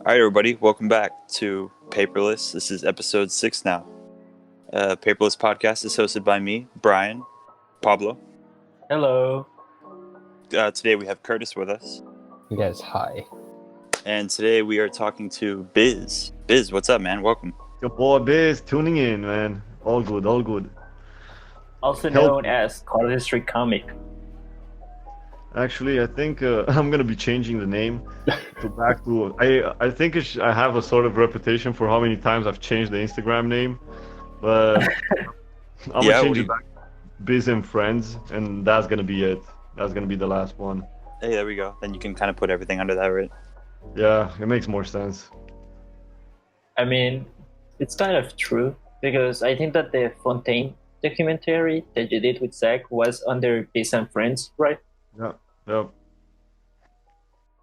All right, everybody, welcome back to Paperless. This is episode 6 now. Paperless podcast is hosted by me, Brian, Pablo. Hello. Today we have Curtis with us. Yes, hi. And today we are talking to Biz. Biz, what's up, man? Welcome. Your boy Biz tuning in, man. All good, all good. Also Help known me. as Cardistry comic. Actually, I think I'm gonna be changing the name to back to. I think I have a sort of reputation for how many times I've changed the Instagram name, but I'm Yeah, gonna change we- it back to Biz and Friends, and that's gonna be it. That's gonna be the last one. Hey, there we go. Then you can kind of put everything under that, right? Yeah, it makes more sense. I mean, it's kind of true because I think that the Fontaine documentary that you did with Zach was under Peace and Friends, right? Yeah, yeah.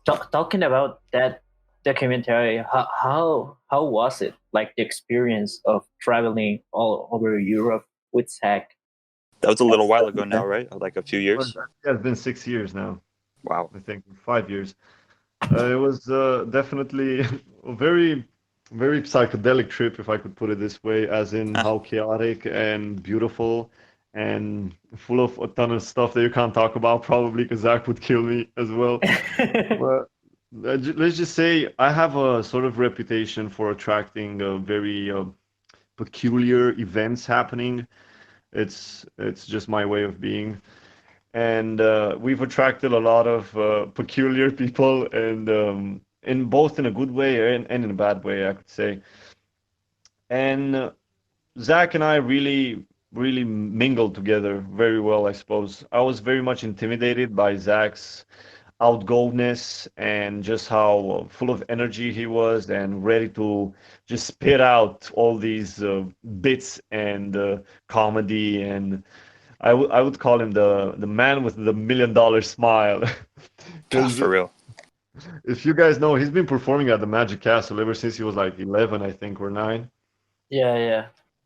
Talking about that documentary, how was it? Like the experience of traveling all over Europe with Zach? That was a little while ago now, right? Like a few years? Yeah, it's been 6 years now. Wow. I think 5 years. It was definitely a very, very psychedelic trip, if I could put it this way, as in how chaotic and beautiful and full of a ton of stuff that you can't talk about probably because Zach would kill me as well. But let's just say I have a sort of reputation for attracting very peculiar events happening. It's just my way of being. And we've attracted a lot of peculiar people, and in both in a good way and in a bad way, I could say. And Zach and I really, really mingled together very well, I suppose. I was very much intimidated by Zach's outgoingness and just how full of energy he was and ready to just spit out all these bits and comedy and I would call him the man with the $1 million smile. Gosh, 'Cause for real. if you guys know, he's been performing at the Magic Castle ever since he was like 11, I think, or 9. Yeah.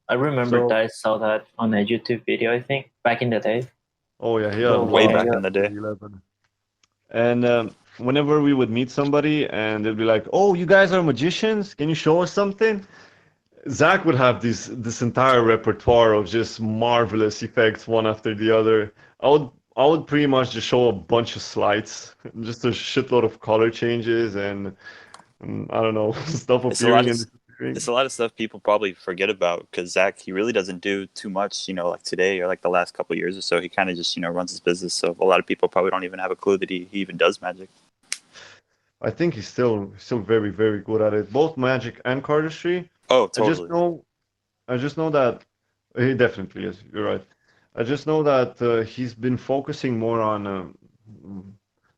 I remember So- that I saw that on a YouTube video, I think, back in the day. Oh yeah, he had Well, a Way lot back of in the day. 11. And whenever we would meet somebody and they'd be like, "Oh, you guys are magicians? Can you show us something?" Zach would have this entire repertoire of just marvelous effects one after the other. I would pretty much just show a bunch of slides, just a shitload of color changes and I don't know stuff It's a lot appearing of and disappearing. It's a lot of stuff people probably forget about because Zach, he really doesn't do too much, like today or like the last couple of years or so. He kind of just, runs his business. So a lot of people probably don't even have a clue that he even does magic. I think he's still very very good at it, both magic and cardistry. Oh, totally. I just know that he definitely is. You're right. I just know that he's been focusing more on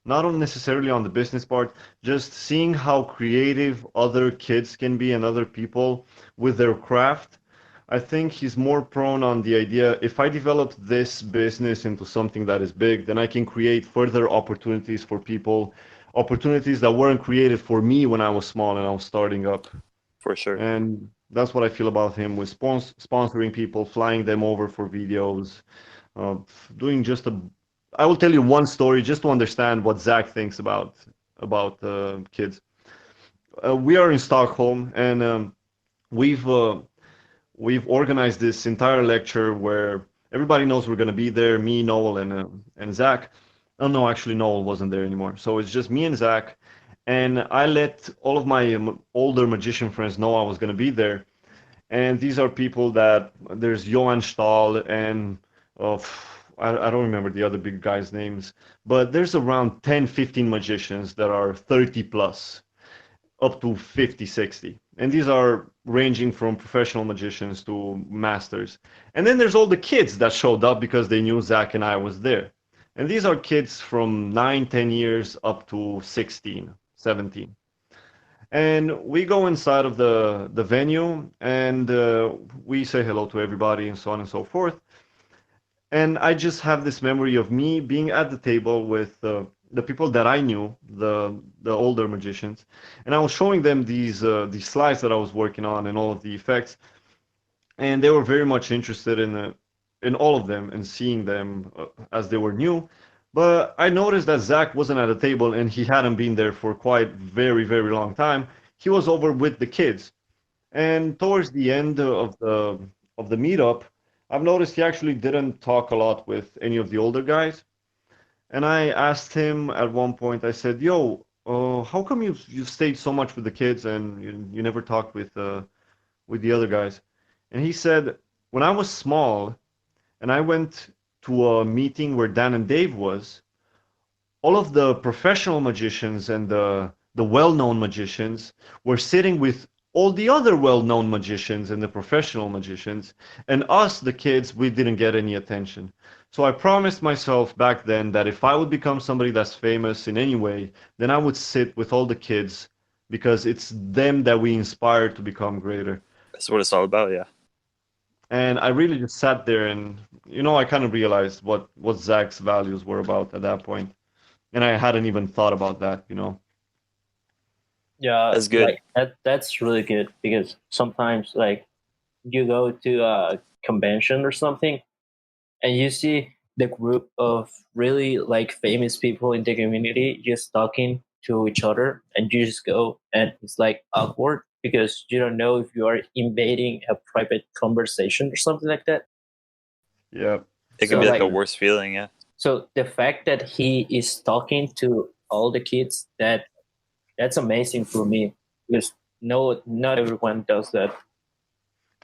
not on necessarily on the business part, just seeing how creative other kids can be and other people with their craft. I think he's more prone on the idea if I develop this business into something that is big, then I can create further opportunities for people, opportunities that weren't created for me when I was small and I was starting up. For sure. And that's what I feel about him with sponsoring people, flying them over for videos, uh, doing just a. I will tell you one story just to understand what Zach thinks about kids. We are in Stockholm, and we've organized this entire lecture where everybody knows we're going to be there. Me, Noel, and Zach. Oh no, actually Noel wasn't there anymore. So it's just me and Zach. And I let all of my older magician friends know I was going to be there. And these are people that there's Johan Stahl and I don't remember the other big guys' names, but there's around 10, 15 magicians that are 30 plus, up to 50, 60. And these are ranging from professional magicians to masters. And then there's all the kids that showed up because they knew Zach and I was there. And these are kids from 9, 10 years up to 16. 17. And we go inside of the venue and we say hello to everybody and so on and so forth. And I just have this memory of me being at the table with the people that I knew, the older magicians, and I was showing them these slides that I was working on and all of the effects, and they were very much interested in all of them and seeing them as they were new. But I noticed that Zach wasn't at the table and he hadn't been there for quite very, very long time. he was over with the kids. And towards the end of the meetup, I've noticed he actually didn't talk a lot with any of the older guys. And I asked him at one point, I said, "Yo, how come you stayed so much with the kids and you never talked with the other guys?" And he said, "When I was small and I went to a meeting where Dan and Dave was, all of the professional magicians and the well-known magicians were sitting with all the other well-known magicians and the professional magicians, and us, the kids, we didn't get any attention. So I promised myself back then that if I would become somebody that's famous in any way, then I would sit with all the kids because it's them that we inspire to become greater." That's what it's all about. Yeah. And I really just sat there and, I kind of realized what Zach's values were about at that point. And I hadn't even thought about that. Yeah, That's good. like that's really good because sometimes like you go to a convention or something and you see the group of really like famous people in the community just talking to each other and you just go and it's like awkward because you don't know if you are invading a private conversation or something like that. Yeah. It So can be like like the worst feeling. Yeah. so the fact that he is talking to all the kids, that's amazing for me because no, not everyone does that.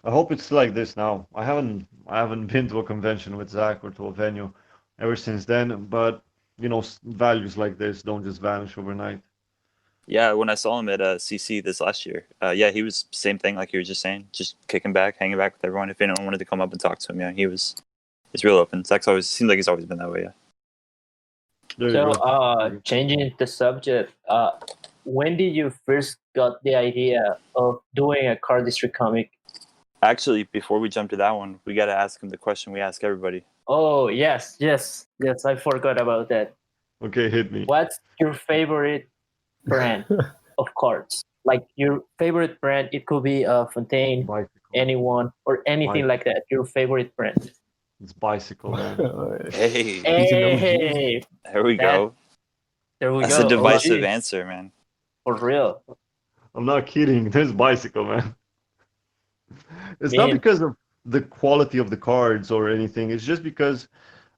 I hope it's like this now. I haven't been to a convention with Zach or to a venue ever since then, but values like this don't just vanish overnight. Yeah, when I saw him at CC this last year, yeah, he was same thing like you were just saying, just kicking back, hanging back with everyone. If anyone wanted to come up and talk to him, yeah, he's real open. Zach's always seems like he's always been that way. Yeah. There you So, go. changing the subject, when did you first got the idea of doing a cardistry comic? Actually, before we jump to that one, we got to ask him the question we ask everybody. Oh, yes, yes, yes, I forgot about that. Okay, hit me. What's your favorite brand of cards? Like your favorite brand, it could be Fontaine, Bicycle. anyone, or anything like that. Your favorite brand. It's bicycle, man. Hey, Hey, there we go. there we That's go. a divisive geez. answer, man. For real. I'm not kidding. There's bicycle, man. It's not Man. because of the quality of the cards or anything. It's just because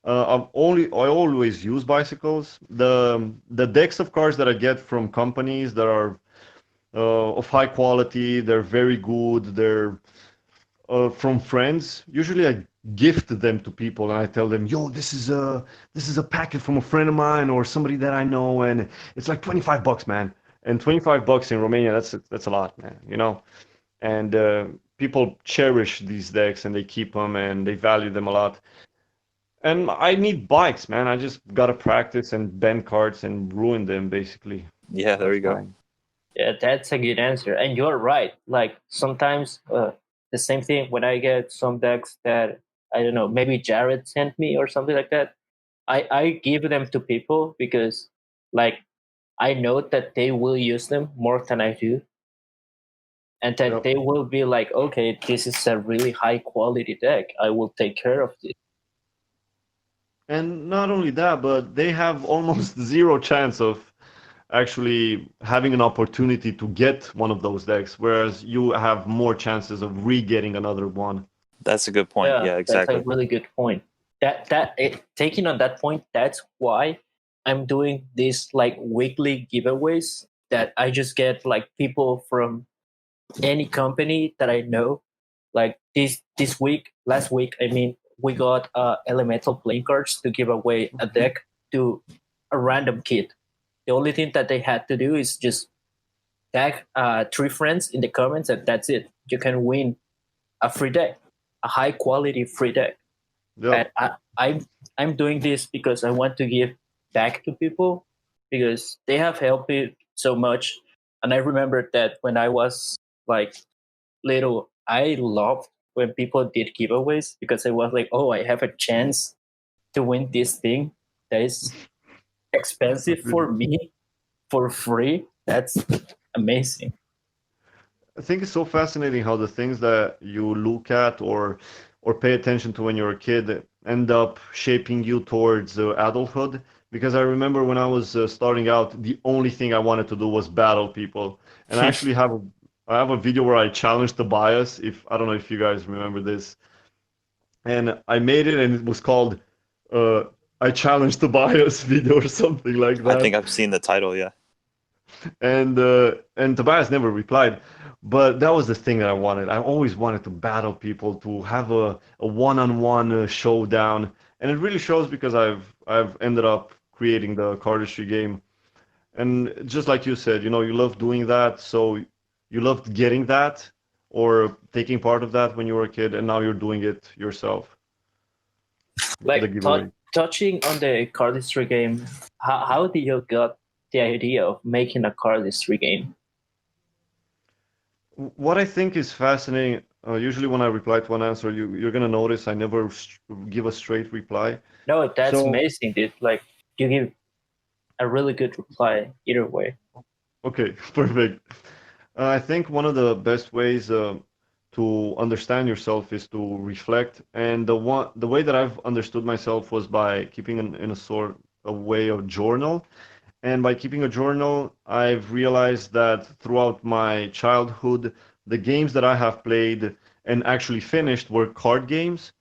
I always use bicycles. The decks of cards that I get from companies that are of high quality, they're very good. They're from friends. Usually, I gift them to people, and I tell them, "Yo, this is a packet from a friend of mine or somebody that I know, and it's like $25, man." And $25 in Romania, that's a lot, man. And people cherish these decks and they keep them and they value them a lot. And I need bikes, man. I just gotta practice and bend cards and ruin them, basically. Yeah, there we go. Fine. Yeah, that's a good answer. And you're right. Like sometimes the same thing when I get some decks that I don't know, maybe Jared sent me or something like that. I give them to people because like I know that they will use them more than I do. And that Yep. they will be like, okay, this is a really high quality deck. I will take care of it. And not only that, but they have almost zero chance of actually having an opportunity to get one of those decks, whereas you have more chances of re-getting another one. That's a good point. Yeah, That's a exactly. really good point. Taking on that point, that's why I'm doing these like weekly giveaways that I just get like people from any company that I know. Like this week, last week, I mean, we got elemental playing cards to give away a deck to a random kid. The only thing that they had to do is just tag 3 friends in the comments, and that's it. You can win a free deck, a high quality free deck. Yep. And I'm doing this because I want to give back to people because they have helped me so much. And I remember that when I was like little, I loved when people did giveaways because I was like, oh, I have a chance to win this thing that is expensive for me for free. That's amazing. I think it's so fascinating how the things that you look at or pay attention to when you're a kid end up shaping you towards adulthood. because I remember when I was starting out, the only thing I wanted to do was battle people. And I have a video where I challenged the bias. If I don't know if you guys remember this, and I made it, and it was called uh, "I challenged the bias" video or something like I that. think I've seen the title. Yeah. And Tobias never replied, but that was the thing that I wanted. I always wanted to battle people, to have a one-on-one showdown, and it really shows because I've ended up creating the cardistry game. And just like you said, you love doing that, so you loved getting that or taking part of that when you were a kid, and now you're doing it yourself, the Like giveaway. touching on the cardistry game, how did you got the idea of making a cardistry game? What I think is fascinating, usually when I reply to an answer, you're gonna notice I never give a straight reply. No, that's So, amazing, dude. Like you give a really good reply either way. okay, perfect. I think one of the best ways to understand yourself is to reflect, and the way that I've understood myself was by keeping in a sort of way of journal. And by keeping a journal, I've realized that throughout my childhood, the games that I have played and actually finished were card games.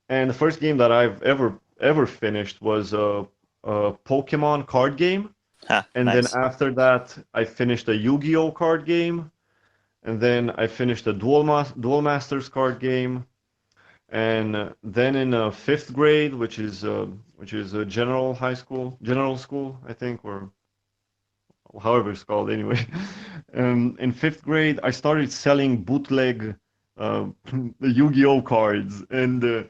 And the first game that I've ever finished was a Pokemon card game. Ha, And then nice. after that, I finished a Yu-Gi-Oh card game. And then I finished a Duel Masters card game. And then in fifth grade, which is a general school, I think, or however it's called anyway. In fifth grade, I started selling bootleg uh, Yu-Gi-Oh cards, and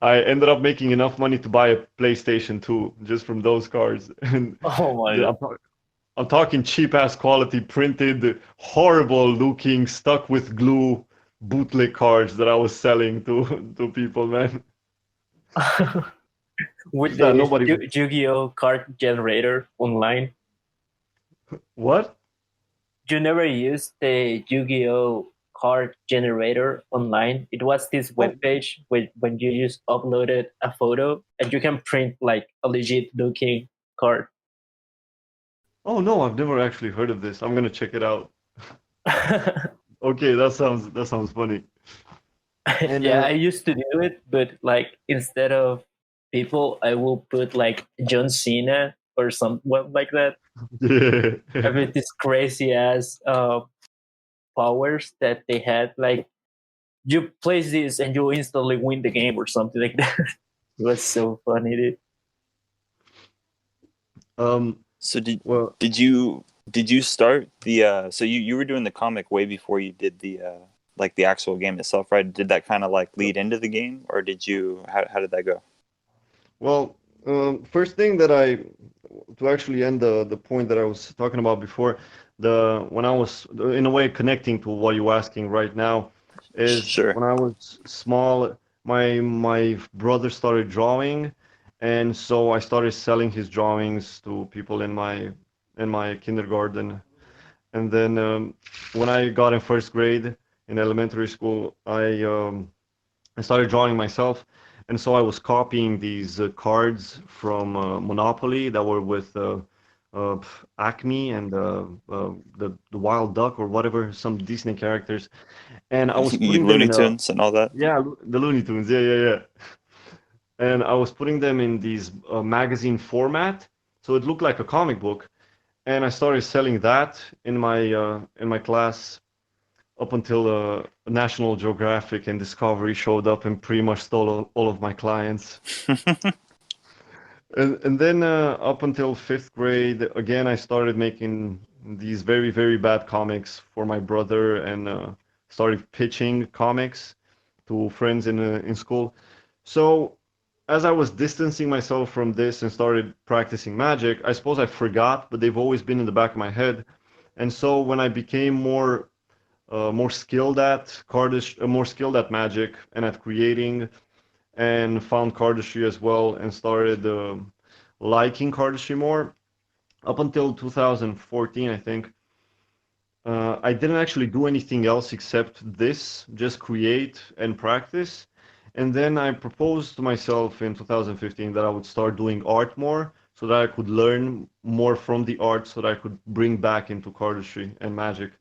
I ended up making enough money to buy a PlayStation 2 just from those cards. And Oh my god. I'm talking cheap ass quality, printed, horrible looking, stuck with glue bootleg cards that I was selling to people, man. With That the nobody. Yu-Gi-Oh card generator online. What? You never used the Yu-Gi-Oh card generator online. It was this Oh, web page when you just uploaded a photo and you can print like a legit looking card. oh no, I've never actually heard of this. I'm gonna check it out. Okay, that sounds funny. And Yeah, I used to do it, but like instead of people, I will put like John Cena or something like that. yeah. I mean, this crazy ass powers that they had. Like you place this and you instantly win the game or something like that. It was so funny, dude. um So well, did you start the so you were doing the comic way before you did the like the actual game itself, right? Did that kind of like lead into the game, or did you how did that go? well, first thing that I to actually end the point that I was talking about before, the when I was in a way connecting to what you're asking right now, is Sure. when I was small, my brother started drawing, and so I started selling his drawings to people in my kindergarten. And then when I got in first grade in elementary school, I started drawing myself, and so I was copying these cards from Monopoly that were with Acme and the Wild Duck or whatever, some Disney characters, and I was putting them Looney in a Tunes and all that. yeah, the Looney Tunes, yeah, yeah, yeah, and I was putting them in these magazine format, so it looked like a comic book, and I started selling that in my class up until National Geographic and Discovery showed up and pretty much stole all of my clients. And then up until fifth grade, again, I started making these very, very bad comics for my brother and started pitching comics to friends in school. So as I was distancing myself from this and started practicing magic, I suppose I forgot, but they've always been in the back of my head. And so when I became more skilled at magic and at creating, and found cardistry as well, and started liking cardistry more. Up until 2014, I think, I didn't actually do anything else except this, just create and practice. And then I proposed to myself in 2015 that I would start doing art more so that I could learn more from the art so that I could bring back into cardistry and magic.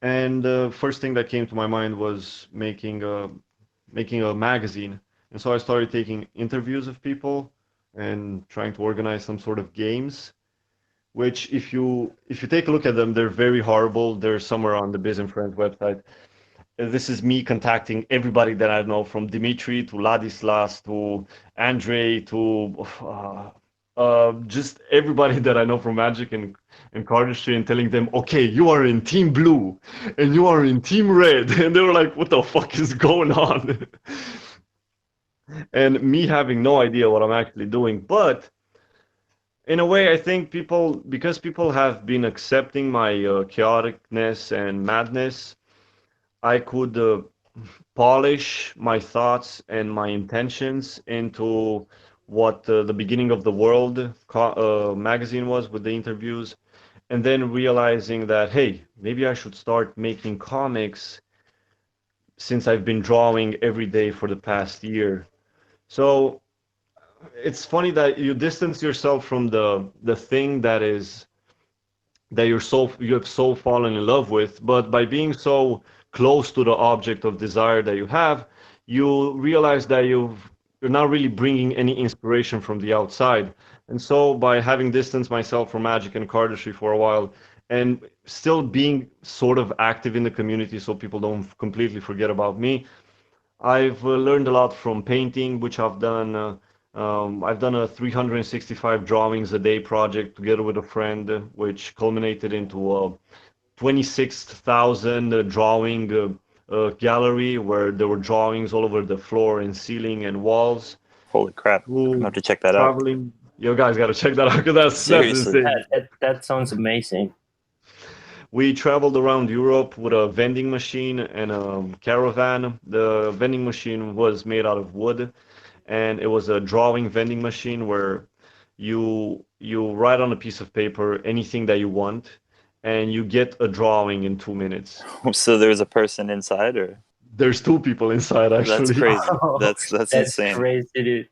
And the first thing that came to my mind was making a magazine. And so I started taking interviews of people and trying to organize some sort of games, which if you take a look at them, they're very horrible. They're somewhere on the Biz and Friends website. This is me contacting everybody that I know, from Dimitri to Ladislas to Andre to just everybody that I know from Magic and cardistry, and telling them, okay, you are in Team Blue and you are in Team Red. And they were like, what the fuck is going on? And me having no idea what I'm actually doing. But in a way, I think because people have been accepting my chaoticness and madness, I could polish my thoughts and my intentions into what the beginning of the world magazine was with the interviews, and then realizing that, hey, maybe I should start making comics since I've been drawing every day for the past year. So it's funny that you distance yourself from the thing that you have so fallen in love with, but by being so close to the object of desire that you have, you realize that you're not really bringing any inspiration from the outside. And so by having distanced myself from magic and cardistry for a while, and still being sort of active in the community so people don't completely forget about me, I've learned a lot from painting, which I've done. I've done a 365 drawings a day project together with a friend, which culminated into a 26,000 drawing gallery where there were drawings all over the floor and ceiling and walls. Holy crap! I'm gonna have to check that out. Traveling, you guys got to check that out because that's Seriously. insane. That sounds amazing. We traveled around Europe with a vending machine and a caravan. The vending machine was made out of wood, and it was a drawing vending machine where you write on a piece of paper anything that you want, and you get a drawing in 2 minutes. So there's a person inside, or There's two people inside, that's actually. crazy. That's That's insane. crazy, dude.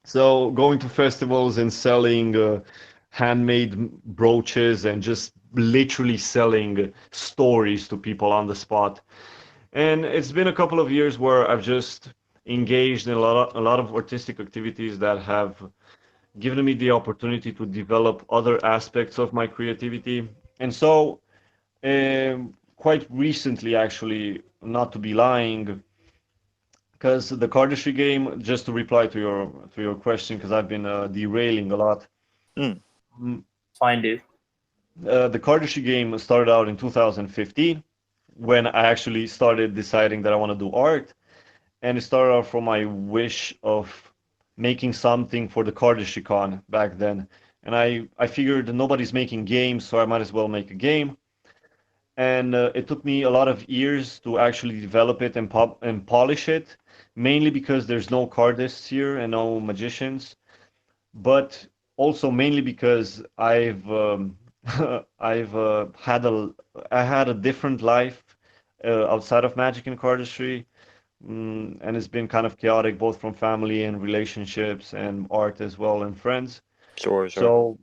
So going to festivals and selling handmade brooches and just literally selling stories to people on the spot. And it's been a couple of years where I've just engaged in a lot of artistic activities that have given me the opportunity to develop other aspects of my creativity. And so, quite recently, actually, not to be lying, because the cardistry game, just to reply to your question, because I've been derailing a lot. Mm. Fine, dude. The cardistry game started out in 2015 when I actually started deciding that I want to do art, and it started out from my wish of making something for the cardistry con back then. And I figured nobody's making games, so I might as well make a game. And it took me a lot of years to actually develop it and polish it, mainly because there's no cardists here and no magicians, but also mainly because I've I had a different life outside of magic and cardistry, and it's been kind of chaotic both from family and relationships and art as well and friends. Sure. So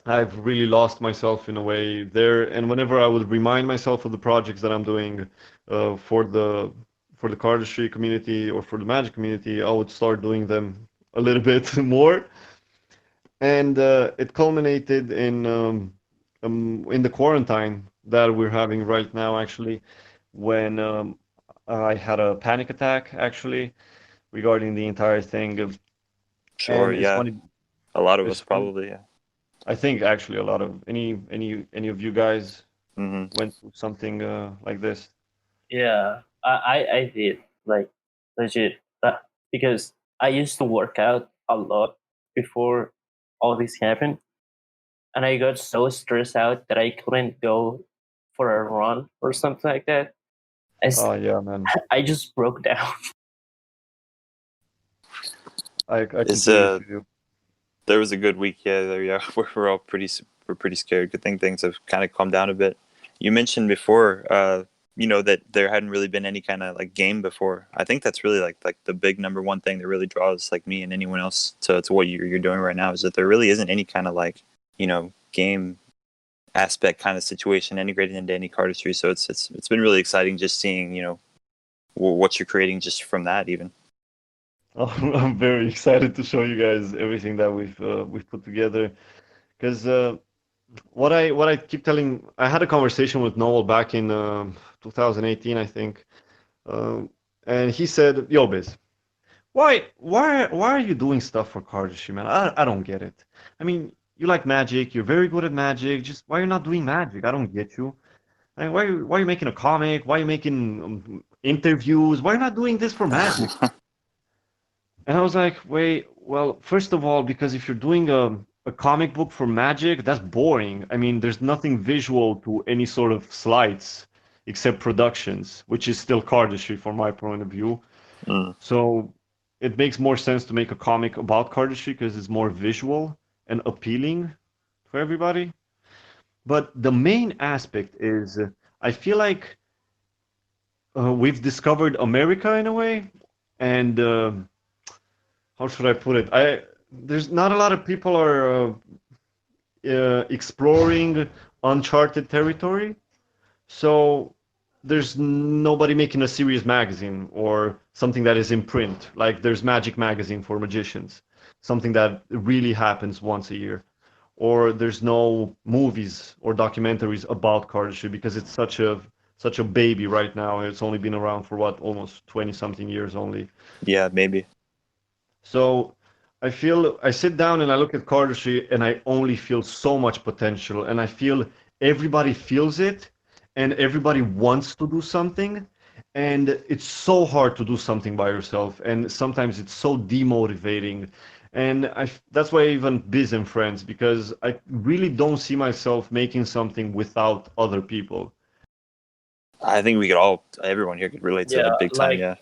I've really lost myself in a way there, and whenever I would remind myself of the projects that I'm doing for the cardistry community or for the magic community, I would start doing them a little bit more. And it culminated in the quarantine that we're having right now, actually, when I had a panic attack, actually, regarding the entire thing. Sure. And it's Yeah. funny. A lot of It's us funny. probably. Yeah. I think actually a lot of any of you guys Hmm. went through something like this. Yeah, I did, like, legit, that, because I used to work out a lot before all this happened, and I got so stressed out that I couldn't go for a run or something like that. Oh yeah, man. I just broke down. I It's completely feel you. there was a good week. Yeah. We're all pretty scared. Good thing things have kind of calmed down a bit. You mentioned before that there hadn't really been any kind of like game before. I think that's really like the big number one thing that really draws like me and anyone else to what you're doing right now, is that there really isn't any kind of like game aspect kind of situation integrated into any cardistry. So it's been really exciting just seeing what you're creating just from that even. I'm very excited to show you guys everything that we've put together, because what I keep telling, I had a conversation with Noel back in 2018, I think, um, and he said, "Yo, Biz, why are you doing stuff for cardistry, man? I don't get it. I mean, you like magic, you're very good at magic. Just why you're not doing magic? I don't get you. I mean, why are you making a comic? Why are you making interviews? Why are you not doing this for magic?" And I was like, wait, well, first of all, because if you're doing a comic book for Magic, that's boring. I mean, there's nothing visual to any sort of slides except productions, which is still cardistry from my point of view. Mm. So it makes more sense to make a comic about cardistry because it's more visual and appealing for everybody. But the main aspect is I feel like we've discovered America in a way, and how should I put it? There's not a lot of people are exploring uncharted territory, so there's nobody making a serious magazine or something that is in print. Like there's Magic Magazine for magicians, something that really happens once a year. Or there's no movies or documentaries about cardistry because it's such a baby right now. It's only been around for what, almost 20 something years only. Yeah, maybe. So I sit down and I look at cardistry and I only feel so much potential, and I feel everybody feels it and everybody wants to do something, and it's so hard to do something by yourself, and sometimes it's so demotivating. And that's why I even Biz and Friends, because I really don't see myself making something without other people. I think everyone here could relate to Yeah, that big time. like Yeah.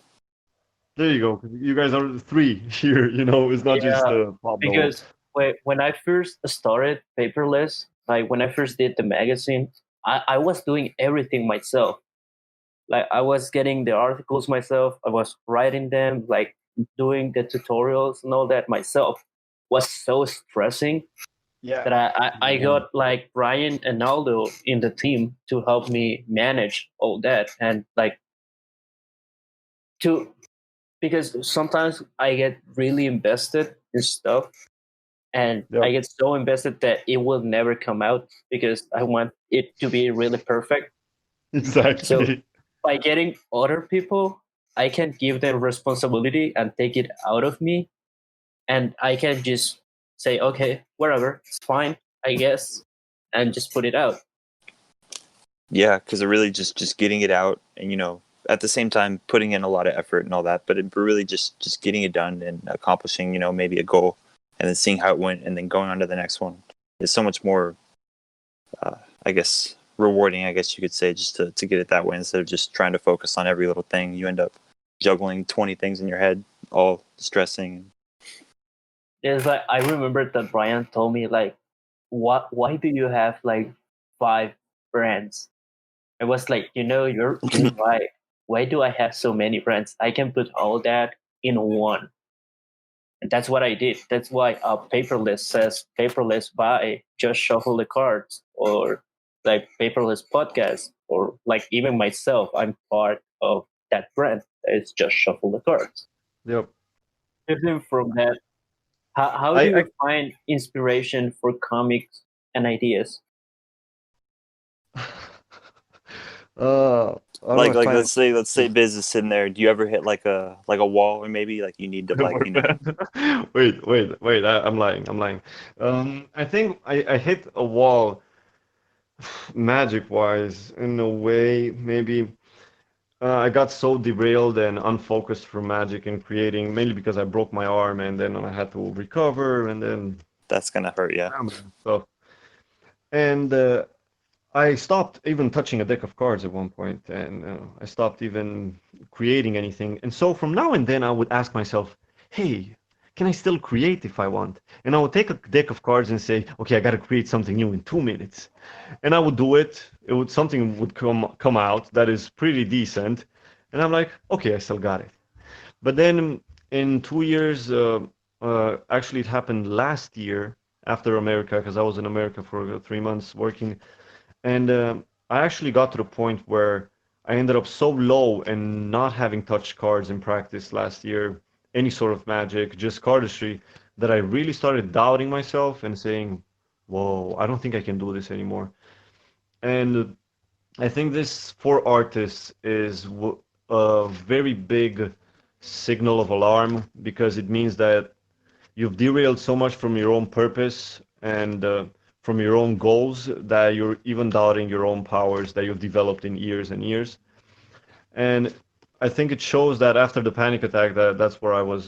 There you go. You guys are three here, it's not just yeah, Pablo. because when I first started Paperless, like when I first did the magazine, I was doing everything myself. Like I was getting the articles myself, I was writing them, like doing the tutorials and all that myself. Was so stressing Yeah. that I got like Brian and Aldo in the team to help me manage all that, and like to because sometimes I get really invested in stuff, and Yep. I get so invested that it will never come out because I want it to be really perfect. So Exactly. by getting other people, I can give them responsibility and take it out of me, and I can just say, okay, whatever, it's fine, I guess, and just put it out. Yeah, because they're really just getting it out, and at the same time putting in a lot of effort and all that, but really just getting it done and accomplishing maybe a goal, and then seeing how it went, and then going on to the next one is so much more, I guess, rewarding. I guess you could say, just to get it that way instead of just trying to focus on every little thing. You end up juggling 20 things in your head, all stressing. It's like I remember that Brian told me like, what? Why do you have like 5 brands? I was like, you're right. Why do I have so many brands? I can put all that in one. And that's what I did. That's why Paperless says Paperless by Just Shuffle the Cards, or like Paperless Podcast, or like even myself, I'm part of that brand. It's Just Shuffle the Cards. Yep. Different from that, how do I you find inspiration for comics and ideas? I don't know Like if time. let's say Biz is sitting there. Do you ever hit like a wall, or maybe like you need to like Wait. I'm lying. I think I hit a wall, magic wise, in a way. Maybe I got so derailed and unfocused from magic and creating, mainly because I broke my arm and then I had to recover and then that's gonna hurt. Yeah. stuff. And I stopped even touching a deck of cards at one point, and I stopped even creating anything. And so from now and then, I would ask myself, "Hey, can I still create if I want? And I would take a deck of cards and say, okay, I got to create something new in 2 minutes. And I would do it. Something would come out that is pretty decent. And I'm like, okay, I still got it. But then in 2 years, actually it happened last year after America, because I was in America for 3 months working. And I actually got to the point where I ended up so low and not having touched cards in practice last year, any sort of magic, just cardistry, that I really started doubting myself and saying, whoa, I don't think I can do this anymore. And I think this for artists is a very big signal of alarm, because it means that you've derailed so much from your own purpose and from your own goals that you're even doubting your own powers that you've developed in years and years. And I think it shows that after the panic attack, that's where I was.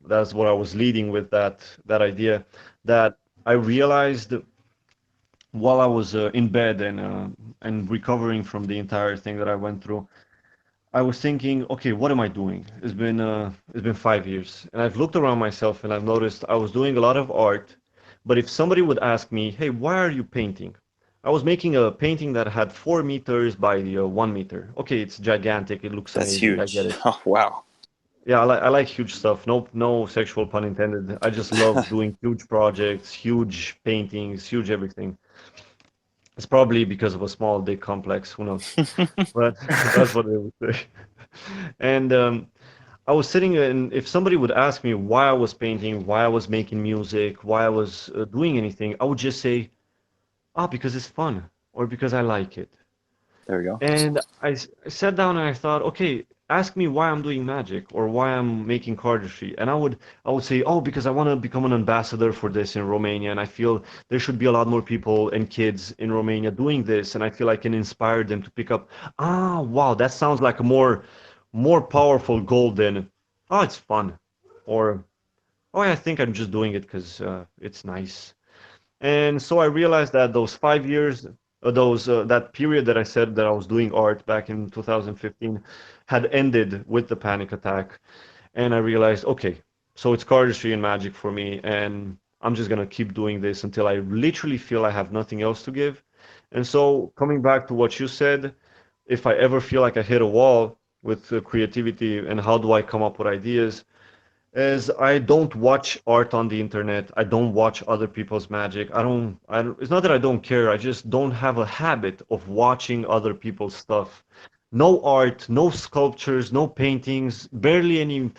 That's what I was leading with that idea. That I realized while I was in bed and recovering from the entire thing that I went through. I was thinking, okay, what am I doing? It's been 5 years, and I've looked around myself and I've noticed I was doing a lot of art. But if somebody would ask me, hey, why are you painting? I was making a painting that had 4 meters by 1 meter. Okay, it's gigantic. It looks That's amazing. I get huge. it. Oh, wow. Yeah, I like huge stuff. No, no sexual pun intended. I just love doing huge projects, huge paintings, huge everything. It's probably because of a small dick complex. Who knows? But that's what they would say. And I was sitting, and if somebody would ask me why I was painting, why I was making music, why I was doing anything, I would just say, ah, because it's fun, or because I like it. There we go. And I sat down and I thought, okay, ask me why I'm doing magic or why I'm making cardistry. And I would say, oh, because I want to become an ambassador for this in Romania, and I feel there should be a lot more people and kids in Romania doing this, and I feel I can inspire them to pick up. Ah, wow, that sounds like a more powerful goal than, oh, it's fun, or oh, I think I'm just doing it because it's nice. And so I realized that those 5 years, those that period that I said that I was doing art back in 2015 had ended with the panic attack. And I realized, okay, so it's cardistry and magic for me, and I'm just gonna keep doing this until I literally feel I have nothing else to give. And so coming back to what you said, if I ever feel like I hit a wall with creativity and how do I come up with ideas, is I don't watch art on the internet. I don't watch other people's magic. It's not that I don't care. I just don't have a habit of watching other people's stuff. No art, no sculptures, no paintings, barely any.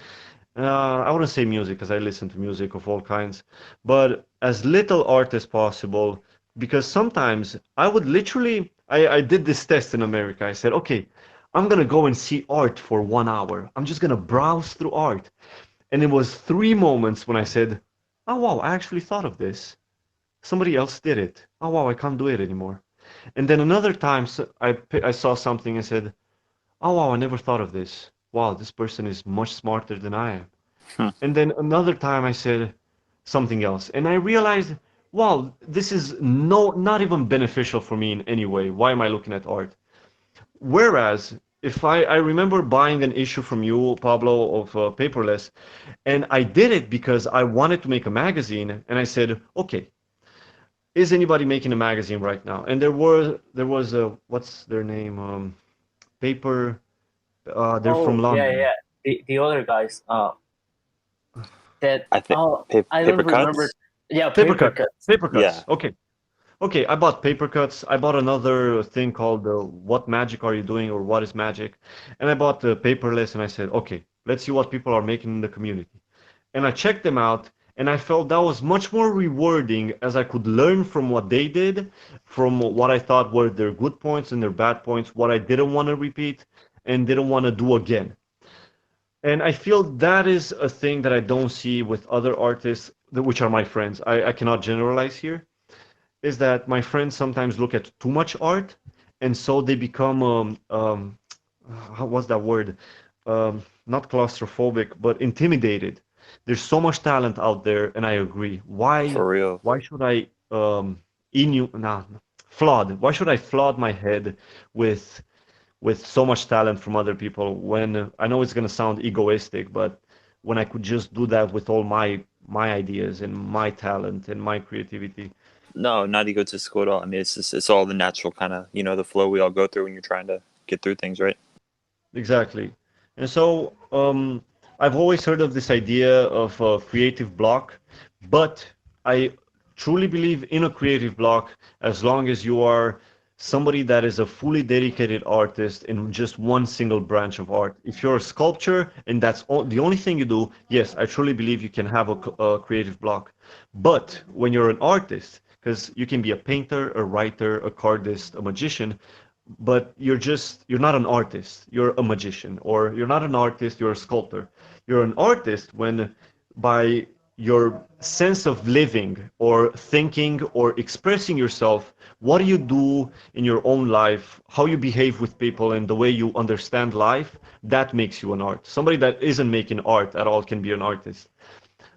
I wouldn't say music because I listen to music of all kinds, but as little art as possible. Because sometimes I would literally, I did this test in America. I said, okay, I'm gonna go and see art for 1 hour. I'm just gonna browse through art. And it was 3 moments when I said, oh, wow, I actually thought of this. Somebody else did it. Oh, wow, I can't do it anymore. And then another time I saw something and said, oh, wow, I never thought of this. Wow, this person is much smarter than I am. Hmm. And then another time I said something else. And I realized, wow, this is not even beneficial for me in any way. Why am I looking at art? Whereas if I remember buying an issue from you, Pablo, of Paperless, and I did it because I wanted to make a magazine, and I said, okay, is anybody making a magazine right now? And there was a, what's their name? Paper. They're from Oh yeah, London. yeah. The other guys. That I think I don't paper remember. cuts. Yeah, Paper paper cuts. cuts. Paper cuts. Yeah. Okay. Okay, I bought paper cuts. I bought another thing called What Magic Are You Doing, or What is Magic? And I bought the Paperless, and I said, okay, let's see what people are making in the community. And I checked them out, and I felt that was much more rewarding, as I could learn from what they did, from what I thought were their good points and their bad points, what I didn't want to repeat and didn't want to do again. And I feel that is a thing that I don't see with other artists, which are my friends. I cannot generalize here, is that my friends sometimes look at too much art, and so they become what's that word? Not claustrophobic, but intimidated. There's so much talent out there, and I agree. Why For real. why should I nah, flawed? Why should I flood my head with so much talent from other people when I know it's gonna sound egoistic, but when I could just do that with all my my ideas and my talent and my creativity. No, not egotistical at all. I mean, it's just, it's all the natural kind of, you know, the flow we all go through when you're trying to get through things, right? Exactly. And so I've always heard of this idea of a creative block, but I truly believe in a creative block as long as you are somebody that is a fully dedicated artist in just one single branch of art. If you're a sculptor and that's the only thing you do, yes, I truly believe you can have a creative block. But when you're an artist, because you can be a painter, a writer, a cardist, a magician, but you're not an artist, you're a magician. Or you're not an artist, you're a sculptor. You're an artist when by your sense of living or thinking or expressing yourself, what do you do in your own life, how you behave with people and the way you understand life, that makes you an art. Somebody that isn't making art at all can be an artist.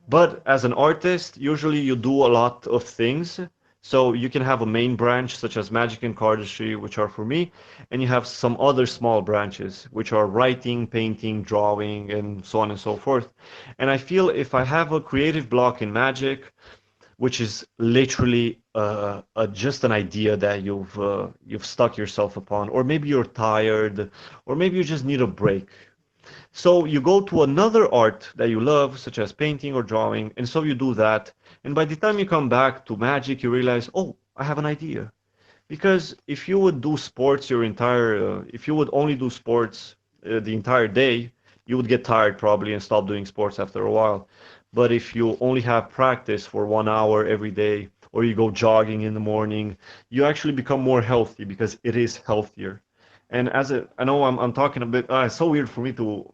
But as an artist, usually you do a lot of things. So you can have a main branch such as magic and cardistry, which are for me, and you have some other small branches, which are writing, painting, drawing, and so on and so forth. And I feel if I have a creative block in magic, which is literally just an idea that you've stuck yourself upon, or maybe you're tired, or maybe you just need a break. So you go to another art that you love, such as painting or drawing, and so you do that. And by the time you come back to magic, you realize, oh, I have an idea. Because if you would do sports if you would only do sports the entire day, you would get tired probably and stop doing sports after a while. But if you only have practice for 1 hour every day, or you go jogging in the morning, you actually become more healthy because it is healthier. And I know I'm talking a bit, it's so weird for me to,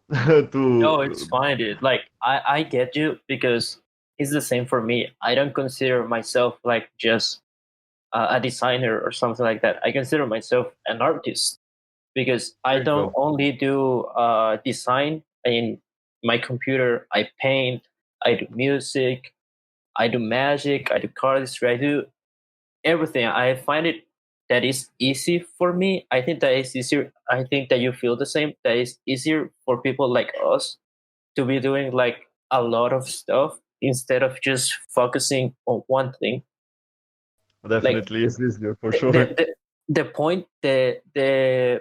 No, it's to, fine, dude. Like I get you because it's the same for me. I don't consider myself like just a designer or something like that. I consider myself an artist because I there you don't go. only do design in my computer. I paint, I do music, I do magic, I do cardistry, I do everything. I find it that is easy for me. I think that is easier. I think that you feel the same. That is easier for people like us to be doing like a lot of stuff instead of just focusing on one thing. Like Definitely is easier for the sure. the, the, the point the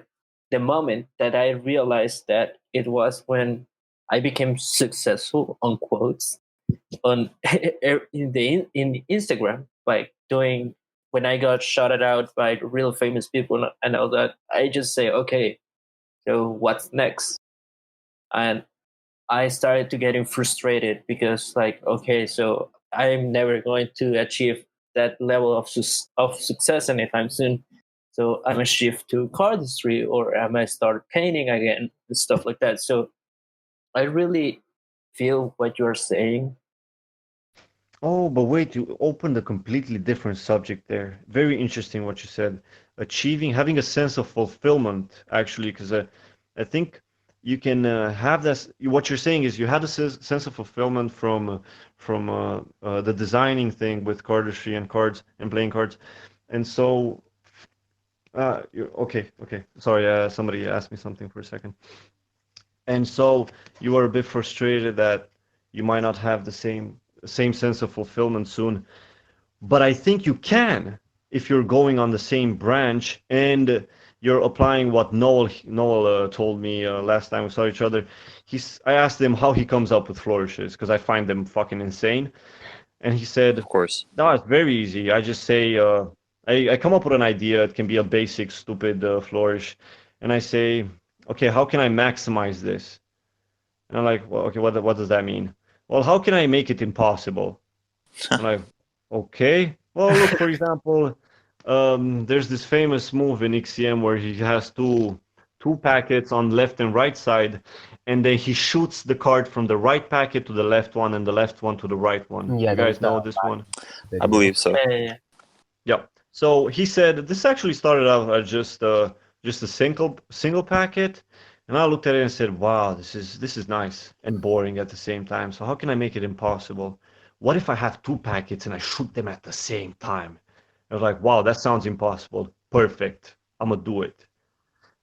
moment that I realized that it was when I became successful on quotes on in Instagram, like doing when I got shouted out by real famous people and all that. I just say, okay, so what's next? And I started to getting frustrated because, like, okay, so I'm never going to achieve that level of success anytime soon. So I must shift to cardistry or I might start painting again and stuff like that. So I really feel what you're saying. Oh, but wait, you opened a completely different subject there. Very interesting what you said. Having a sense of fulfillment, actually, because I think you can have this. What you're saying is you had a sense of fulfillment from the designing thing with cardistry and cards and playing cards, and so okay, okay. Sorry, somebody asked me something for a second. And so you are a bit frustrated that you might not have the same sense of fulfillment soon. But I think you can if you're going on the same branch and you're applying what Noel told me last time we saw each other. I asked him how he comes up with flourishes because I find them fucking insane, and he said, Of course. "No, it's very easy. I just say I come up with an idea. It can be a basic, stupid flourish, and I say, okay, how can I maximize this?" And I'm like, well, okay, what does that mean? Well, how can I make it impossible? I'm like, okay. Well, look, for example, there's this famous move in XCM where he has two packets on left and right side, and then he shoots the card from the right packet to the left one and the left one to the right one. Yeah, You there is guys the know this one? I video. believe so. Yeah. Yeah. So he said this actually started out as just a single packet, and I looked at it and said, "Wow, this is nice and boring at the same time. So how can I make it impossible? What if I have two packets and I shoot them at the same time?" I was like, "Wow, that sounds impossible. Perfect. I'm gonna do it."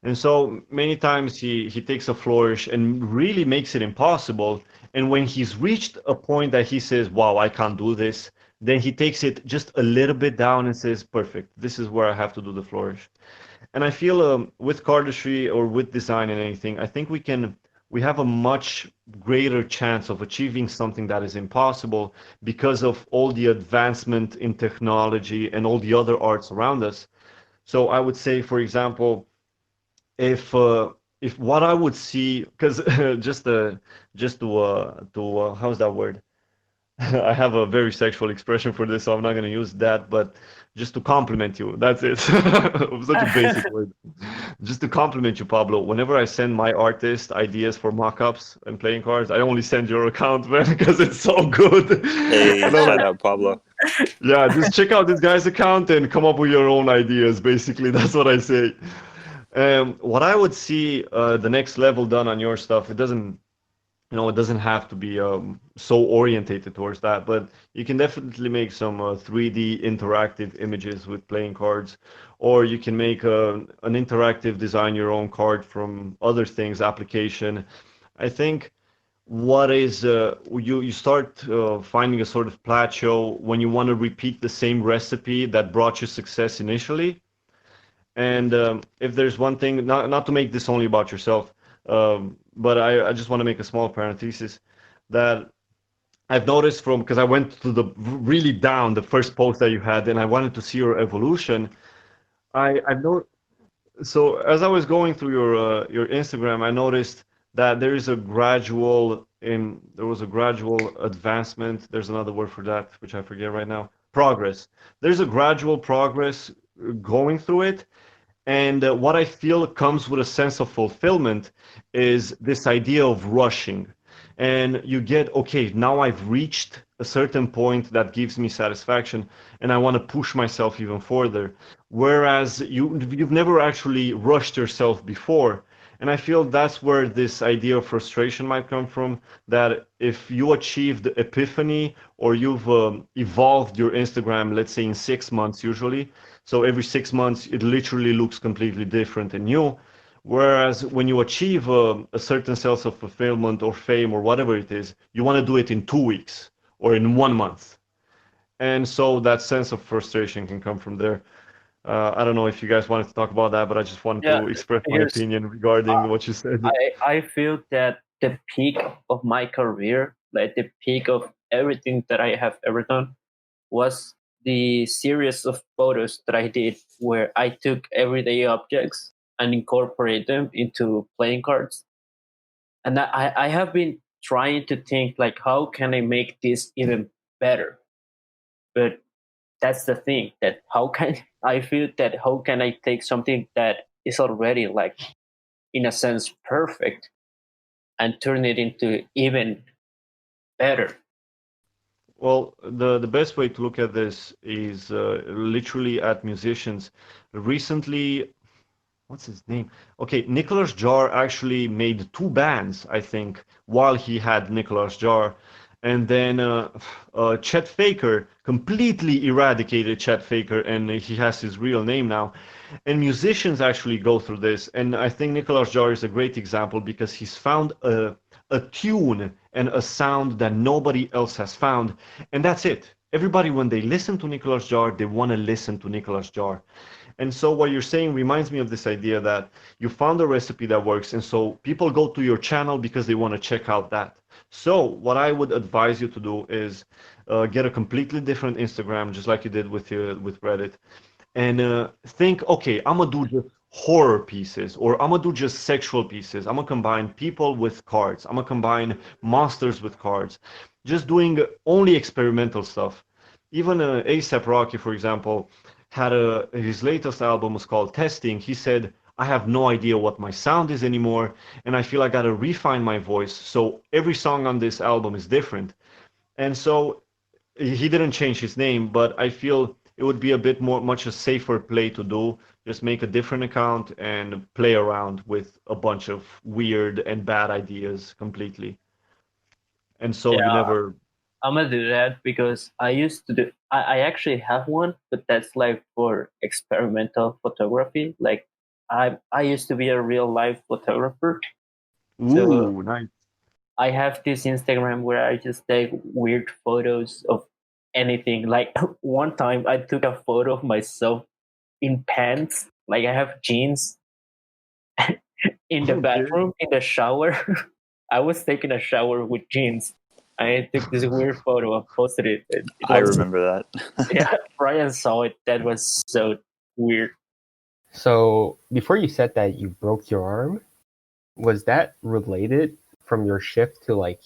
And so many times he takes a flourish and really makes it impossible. And when he's reached a point that he says, wow, I can't do this, then he takes it just a little bit down and says, perfect, this is where I have to do the flourish. And I feel with cardistry or with design and anything, I think we have a much greater chance of achieving something that is impossible because of all the advancement in technology and all the other arts around us. So I would say, for example, if what I would see, because just to how's that word? I have a very sexual expression for this, so I'm not going to use that, but just to compliment you. That's it. Such a basic word. Just to compliment you, Pablo. Whenever I send my artist ideas for mock-ups and playing cards, I only send your account, man, because it's so good. Hey, And I'm shout like, out Pablo. yeah, just check out this guy's account and come up with your own ideas. Basically, that's what I say. What I would see the next level done on your stuff, it doesn't have to be so orientated towards that, but you can definitely make some 3D interactive images with playing cards, or you can make an interactive design your own card from other things, application. I think what is you start finding a sort of plateau when you want to repeat the same recipe that brought you success initially. And if there's one thing, not to make this only about yourself, but I just want to make a small parenthesis that I've noticed from because I went to the really down the first post that you had, and I wanted to see your evolution. I've noticed so as I was going through your Instagram, I noticed that there was a gradual advancement. There's another word for that, which I forget right now. Progress. There's a gradual progress going through it, and what I feel comes with a sense of fulfillment is this idea of rushing. And you get, okay, now I've reached a certain point that gives me satisfaction, and I want to push myself even further. Whereas you've never actually rushed yourself before. And I feel that's where this idea of frustration might come from. That if you achieved epiphany or you've evolved your Instagram, let's say in 6 months usually, so every 6 months, it literally looks completely different and new. Whereas when you achieve a certain sense of fulfillment or fame or whatever it is, you want to do it in 2 weeks or in 1 month. And so that sense of frustration can come from there. I don't know if you guys wanted to talk about that, but I just wanted Yeah, to express my because opinion regarding what you said. I feel that the peak of my career, like the peak of everything that I have ever done, was the series of photos that I did where I took everyday objects and incorporate them into playing cards. And I have been trying to think like how can I make this even better? But that's the thing that how can I feel that how can I take something that is already like in a sense perfect and turn it into even better. Well, the best way to look at this is literally at musicians. Recently, what's his name? Okay, Nicholas Jar actually made two bands, I think, while he had Nicholas Jar. And then Chet Faker completely eradicated Chet Faker, and he has his real name now. And musicians actually go through this. And I think Nicholas Jar is a great example because he's found a tune and a sound that nobody else has found. And that's it. Everybody, when they listen to Nicholas Jar, they want to listen to Nicholas Jar. And so what you're saying reminds me of this idea that you found a recipe that works, and so people go to your channel because they want to check out that. So what I would advise you to do is get a completely different Instagram, just like you did with Reddit, and think, okay, I'm gonna do just horror pieces, or I'm gonna do just sexual pieces. I'm gonna combine people with cards. I'm gonna combine monsters with cards. Just doing only experimental stuff. Even ASAP Rocky, for example, had his latest album was called Testing. He said, I have no idea what my sound is anymore, and I feel I gotta refine my voice. So every song on this album is different. And so he didn't change his name, but I feel it would be a bit more, much a safer play to do. Just make a different account and play around with a bunch of weird and bad ideas completely. And so you Yeah, never. I'm gonna do that because I used to do. I actually have one, but that's like for experimental photography. Like I used to be a real life photographer, so Ooh, nice. I have this Instagram where I just take weird photos of anything. Like one time, I took a photo of myself in pants, like I have jeans in the Okay. bathroom in the shower. I was taking a shower with jeans. I took this weird photo and posted it. It I was remember that. yeah. Brian saw it. That was so weird. So before you said that you broke your arm, was that related from your shift to like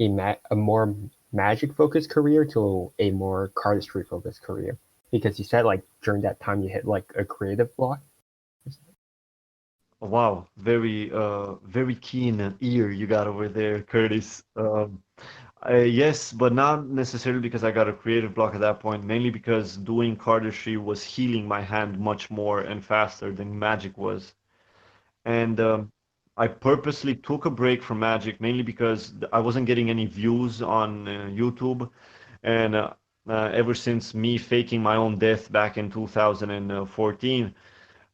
a more magic focused career to a more cardistry focused career? Because you said like during that time you hit like a creative block. Wow, very keen ear you got over there, Curtis. Yes, but not necessarily because I got a creative block at that point, mainly because doing cardistry was healing my hand much more and faster than magic was. And I purposely took a break from magic, mainly because I wasn't getting any views on YouTube. And ever since me faking my own death back in 2014,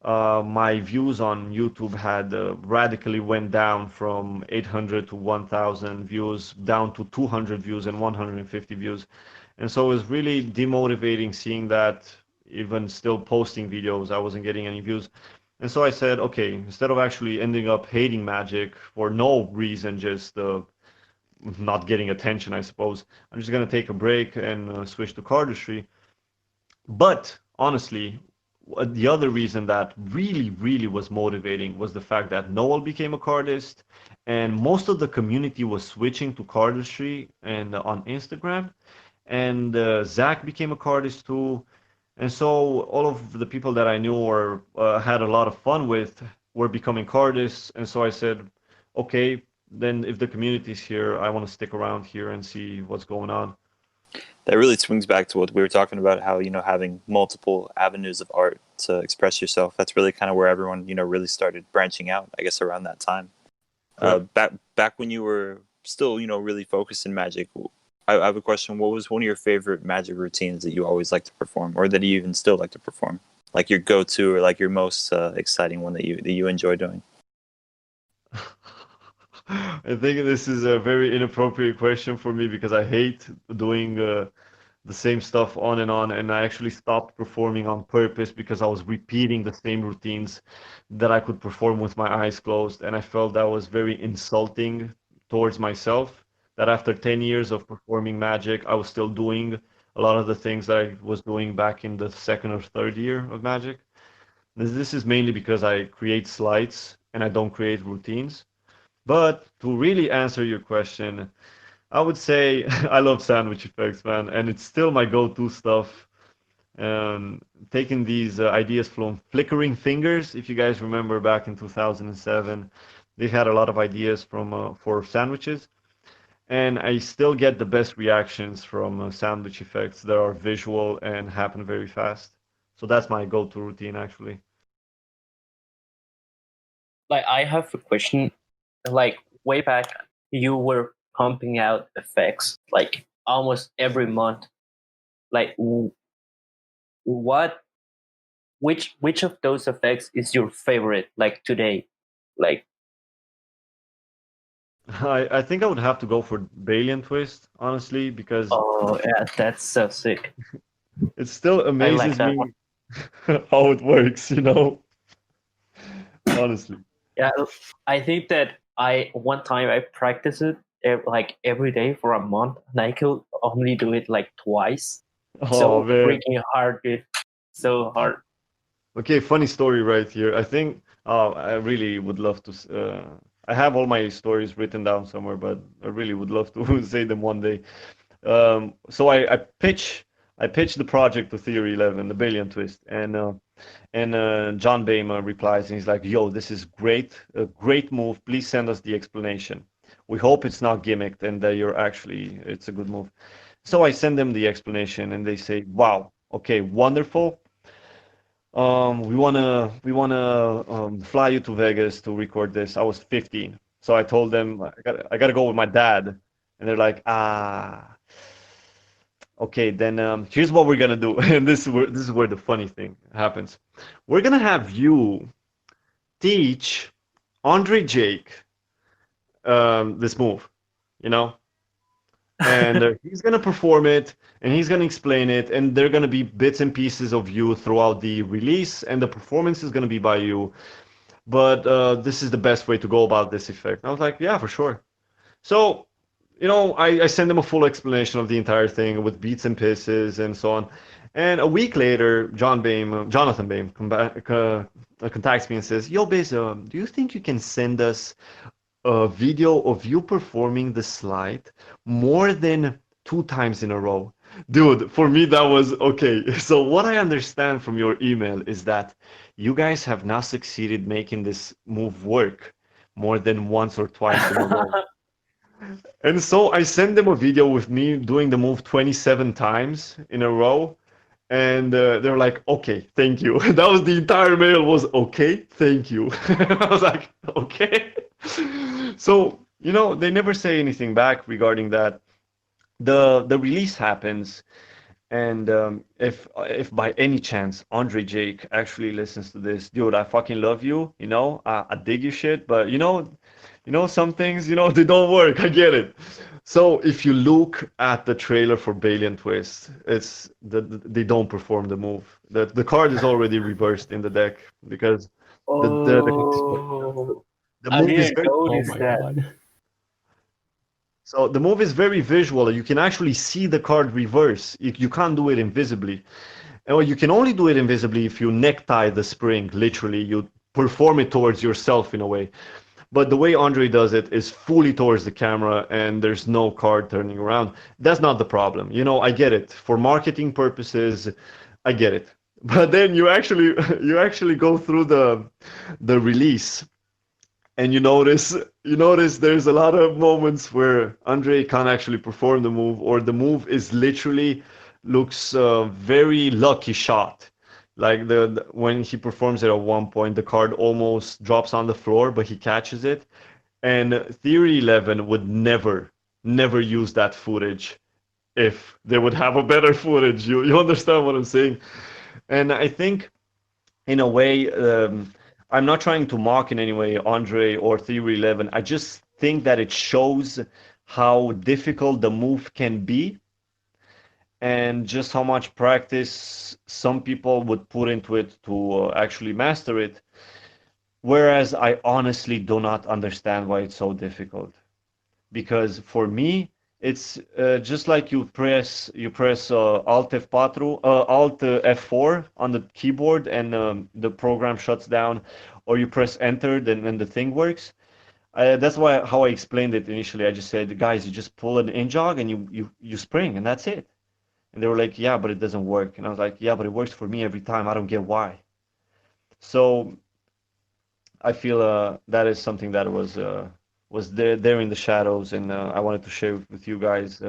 my views on YouTube had radically went down from 800 to 1,000 views down to 200 views and 150 views. And so it was really demotivating seeing that even still posting videos, I wasn't getting any views. And so I said, okay, instead of actually ending up hating magic for no reason, just not getting attention, I suppose, I'm just going to take a break and switch to cardistry. But honestly, the other reason that really was motivating was the fact that Noel became a cardist, and most of the community was switching to cardistry and on Instagram, and Zach became a cardist too, and so all of the people that I knew or had a lot of fun with were becoming cardists, and so I said, okay, then if the community's here, I want to stick around here and see what's going on. That really swings back to what we were talking about, how, having multiple avenues of art to express yourself. That's really kind of where everyone, really started branching out, I guess, around that time. Back when you were still, really focused in magic, I have a question. What was one of your favorite magic routines that you always like to perform, or that you even still like to perform? Like your go-to, or like your most exciting one that you enjoy doing? I think this is a very inappropriate question for me because I hate doing the same stuff on and on, and I actually stopped performing on purpose because I was repeating the same routines that I could perform with my eyes closed, and I felt that was very insulting towards myself. That after 10 years of performing magic, I was still doing a lot of the things that I was doing back in the second or third year of magic. This is mainly because I create slides and I don't create routines. But to really answer your question, I would say I love sandwich effects, man, and it's still my go-to stuff. Taking these ideas from Flickering Fingers, if you guys remember back in 2007, they had a lot of ideas from for sandwiches, and I still get the best reactions from sandwich effects that are visual and happen very fast. So that's my go-to routine, actually. Like I have a question. Like way back, you were pumping out effects like almost every month. Like what? Which of those effects is your favorite? Like today, like I think I would have to go for Balian Twist, honestly, because oh yeah, that's so sick. it still I like amazes that one. me how it works. Honestly. Yeah, I think that I one time I practiced it like every day for a month, and I could only do it like twice. Oh So man. freaking hard, dude. So hard. Okay, funny story right here. I think I really would love to. I have all my stories written down somewhere, but I really would love to say them one day. So I pitch the project to Theory 11, the Balian Twist, and John Boehmer replies and he's like, "Yo, this is great, a great move. Please send us the explanation. We hope it's not gimmicked and that it's a good move." So I send them the explanation and they say, "Wow, okay, wonderful. We wanna fly you to Vegas to record this." I was 15, so I told them I gotta go with my dad, and they're like, ah, okay, then here's what we're gonna do, and this is where the funny thing happens. We're gonna have you teach Andre Jake this move, you know, and he's gonna perform it, and he's gonna explain it, and there are gonna be bits and pieces of you throughout the release, and the performance is gonna be by you. But this is the best way to go about this effect. And I was like, yeah, for sure. So, I sent him a full explanation of the entire thing with beats and pieces and so on. And a week later, Jonathan Bain, contacts me and says, "Yo, Biz, do you think you can send us a video of you performing the slide more than 2 times in a row?" Dude, for me, that was okay. So, what I understand from your email is that you guys have now succeeded making this move work more than once or twice in a row. And so I sent them a video with me doing the move 27 times in a row. And they're like, okay, thank you. That was the entire mail was, okay, thank you. I was like, okay. So, they never say anything back regarding that. The release happens. And if by any chance Andre Jake actually listens to this, dude, I fucking love you. I dig your shit, but some things, they don't work. I get it. So if you look at the trailer for Balian Twist, they don't perform the move. The card is already reversed in the deck because Oh, the I move is didn't very Oh notice my that. god. so the move is very visual. You can actually see the card reverse. You can't do it invisibly. Or you can only do it invisibly if you necktie the spring. Literally, you perform it towards yourself in a way. But the way Andre does it is fully towards the camera, and there's no card turning around. That's not the problem. I get it. For marketing purposes, I get it. But then you actually go through the release, and you notice there's a lot of moments where Andre can't actually perform the move, or the move is literally looks very lucky shot. Like when he performs it at one point, the card almost drops on the floor, but he catches it. And Theory 11 would never use that footage if they would have a better footage. You understand what I'm saying? And I think in a way, I'm not trying to mock in any way Andre or Theory 11. I just think that it shows how difficult the move can be, and just how much practice some people would put into it to actually master it. Whereas I honestly do not understand why it's so difficult. Because for me, it's just like you press Alt F4 on the keyboard, and the program shuts down, or you press Enter, then the thing works. That's why how I explained it initially. I just said, guys, you just pull an in jog and you spring, and that's it. And they were like, yeah, but it doesn't work. And I was like, yeah, but it works for me every time. I don't get why. So I feel that is something that was there in the shadows, and I wanted to share with you guys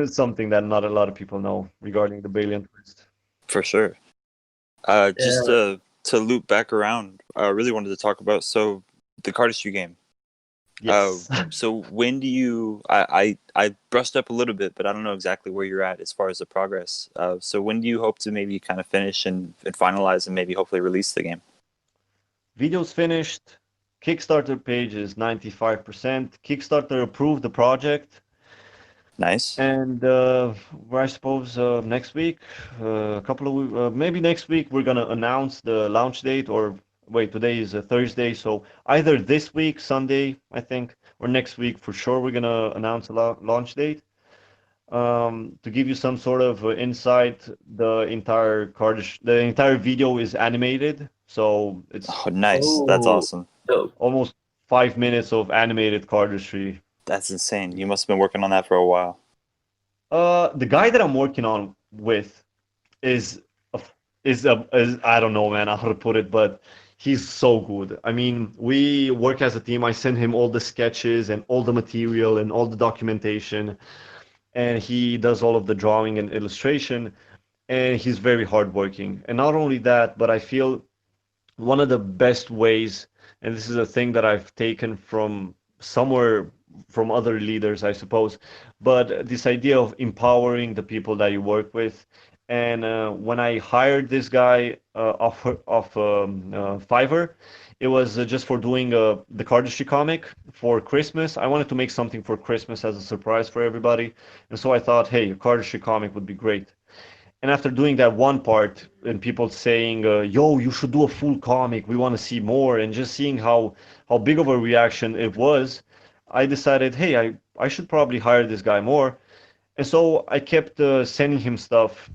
something that not a lot of people know regarding the Balian Twist. For sure. Just to loop back around, I really wanted to talk about the Cardistry game. Yes. So when do you? I brushed up a little bit, but I don't know exactly where you're at as far as the progress. So when do you hope to maybe kind of finish and finalize and maybe hopefully release the game? Video's finished. Kickstarter page is 95%. Kickstarter approved the project. Nice. And I suppose next week, maybe next week, we're gonna announce the launch date. Or wait, today is a Thursday, so either this week, Sunday, I think, or next week for sure, we're gonna announce a launch date. To give you some sort of insight, the entire video is animated, so it's Oh, nice. That's Oh, awesome. dope. almost 5 minutes of animated cardistry. That's insane. You must have been working on that for a while. The guy that I'm working on with is I don't know, man, how to put it, but he's so good. I mean, we work as a team. I send him all the sketches and all the material and all the documentation, and he does all of the drawing and illustration, and he's very hardworking. And not only that, but I feel one of the best ways, and this is a thing that I've taken from somewhere from other leaders, I suppose, but this idea of empowering the people that you work with And when I hired this guy off Fiverr, it was just for doing the Cardistry comic for Christmas. I wanted to make something for Christmas as a surprise for everybody, and so I thought, hey, a Cardistry comic would be great. And after doing that one part, and people saying, "Yo, you should do a full comic. We want to see more," and just seeing how big of a reaction it was, I decided, hey, I should probably hire this guy more. And so I kept sending him stuff,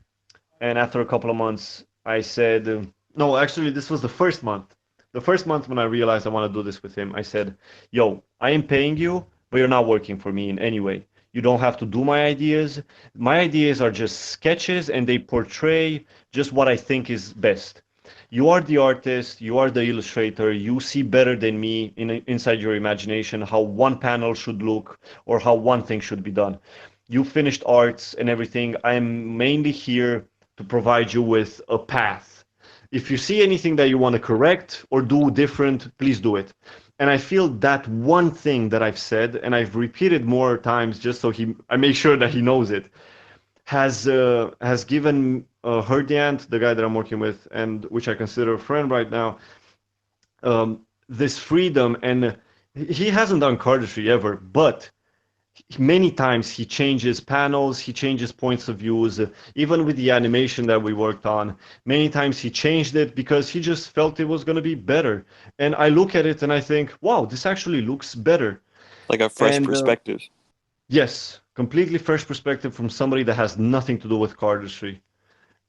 and after a couple of months, I said, no, actually, this was the first month. The first month when I realized I want to do this with him, I said, yo, I am paying you, but you're not working for me in any way. You don't have to do my ideas. My ideas are just sketches and they portray just what I think is best. You are the artist, you are the illustrator, you see better than me inside your imagination how one panel should look or how one thing should be done. You finished arts and everything. I'm mainly here to provide you with a path. If you see anything that you want to correct or do different, please do it. And I feel that one thing that I've said, and I've repeated more times just so I make sure that he knows it, has given Herdiant, the guy that I'm working with, and which I consider a friend right now, this freedom. And he hasn't done cardistry ever, but many times he changes panels, he changes points of views, even with the animation that we worked on. Many times he changed it because he just felt it was going to be better. And I look at it and I think, wow, this actually looks better. Like a fresh And perspective. yes, completely fresh perspective from somebody that has nothing to do with cardistry.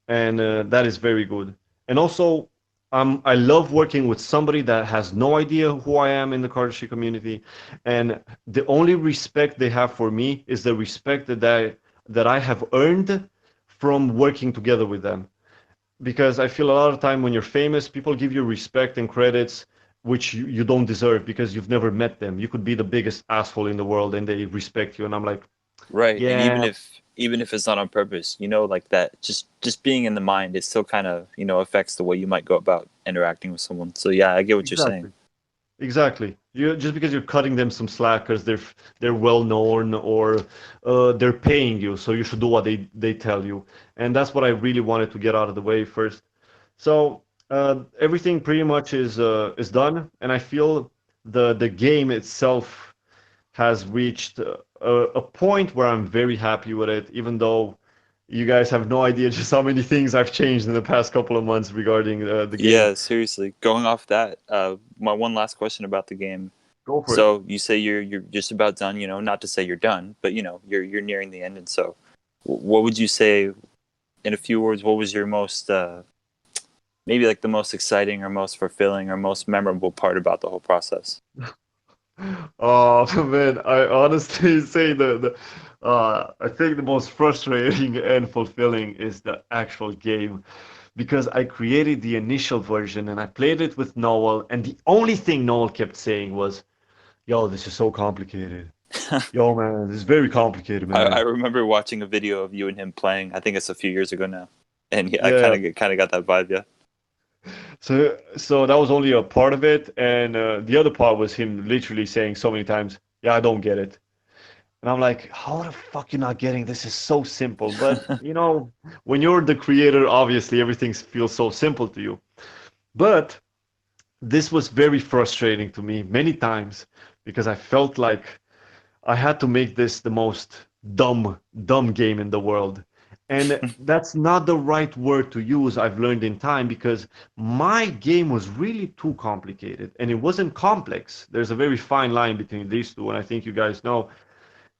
And that is very good. And also, I love working with somebody that has no idea who I am in the cardistry community, and the only respect they have for me is the respect that I have earned from working together with them. Because I feel a lot of time when you're famous, people give you respect and credits which you don't deserve because you've never met them. You could be the biggest asshole in the world and they respect you, and I'm like, Right. And yeah, even if it's not on purpose, like that just being in the mind, it still kind of, affects the way you might go about interacting with someone. So yeah, I get what you're exactly. saying. Exactly. You just because you're cutting them some slack because they're well known or they're paying you, so you should do what they tell you. And that's what I really wanted to get out of the way first. So everything pretty much is done, and I feel the game itself has reached a point where I'm very happy with it, even though you guys have no idea just how many things I've changed in the past couple of months regarding the game. Yeah, seriously. Going off that, my one last question about the game. Go for it. So you say you're just about done, not to say you're done, but you're nearing the end. And so what would you say in a few words, what was your most maybe like the most exciting or most fulfilling or most memorable part about the whole process? Oh man, I honestly say I think the most frustrating and fulfilling is the actual game because I created the initial version and I played it with Noel, and the only thing Noel kept saying was, "Yo, this is so complicated. Yo, man, this is very complicated, I man." remember watching a video of you and him playing. I think it's a few years ago now, and yeah, I Yeah. kind of got that vibe. Yeah. So that was only a part of it, and the other part was him literally saying so many times, "Yeah, I don't get it." And I'm like, how the fuck you not getting this? Is so simple. But when you're the creator, obviously everything feels so simple to you. But this was very frustrating to me many times because I felt like I had to make this the most dumb game in the world. And that's not the right word to use, I've learned in time, because my game was really too complicated and it wasn't complex. There's a very fine line between these two, and I think you guys know.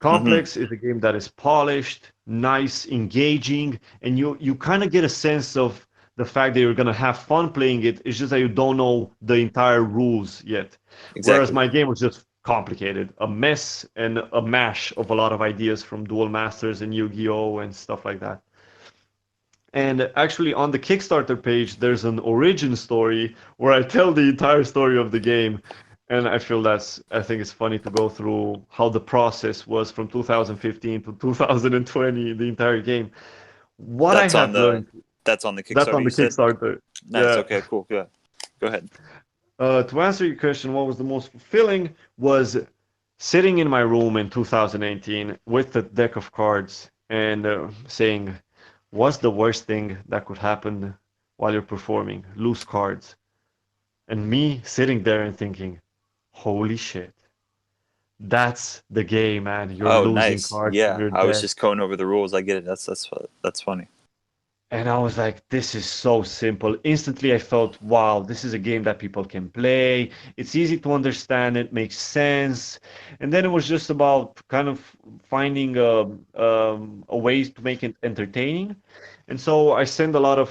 Hmm. Complex is a game that is polished, nice, engaging, and you kind of get a sense of the fact that you're gonna have fun playing it. It's just that you don't know the entire rules yet. Whereas Exactly. my game was just complicated, a mess and a mash of a lot of ideas from Duel Masters and Yu-Gi-Oh and stuff like that. And actually, on the Kickstarter page, there's an origin story where I tell the entire story of the game. And I think it's funny to go through how the process was from 2015 to 2020, the entire game. What I That's on have the learned, that's on the that's Kickstarter. on You the said. Kickstarter. Nice. Yeah. Okay. Cool. Good. Go ahead. To answer your question, what was the most fulfilling was sitting in my room in 2018 with the deck of cards and saying, what's the worst thing that could happen while you're performing? Lose cards. And me sitting there and thinking, holy shit, that's the game, man. You're Oh, losing nice. cards to Yeah, your I was death. just going over the rules. I get it. That's funny. And I was like, this is so simple. Instantly, I felt, wow, this is a game that people can play. It's easy to understand. It makes sense. And then it was just about kind of finding a way to make it entertaining. And so I sent a lot of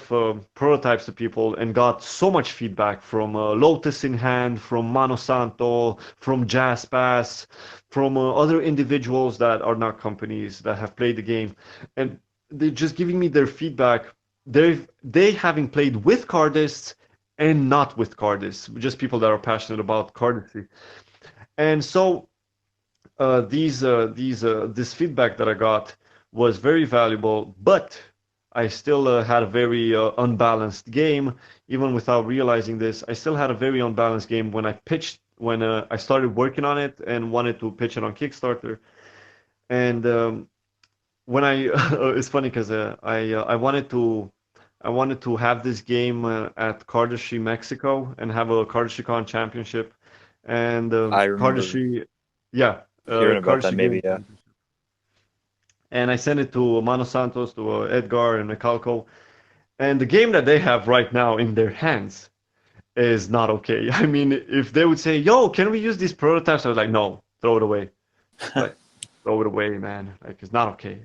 prototypes to people and got so much feedback from Lotus in Hand, from Mano Santo, from Jazz Pass, from other individuals that are not companies that have played the game. And they're just giving me their feedback. They having played with cardists and not with cardists, just people that are passionate about cardistry. And so this feedback that I got was very valuable, but I still had a very unbalanced game. Even without realizing this, I still had a very unbalanced game when I started working on it and wanted to pitch it on Kickstarter. And when I it's funny because I wanted to have this game at Cardistry Mexico and have a Cardistry championship, and I remember Cardistry, yeah, hearing about that. Cardistry Maybe, game yeah. championship. And I sent it to Mano Santos, to Edgar and Michalko, and the game that they have right now in their hands is not okay. I mean, if they would say, "Yo, can we use these prototypes?" I was like, "No, throw it away." Like, throw it away, man. Like, it's not okay.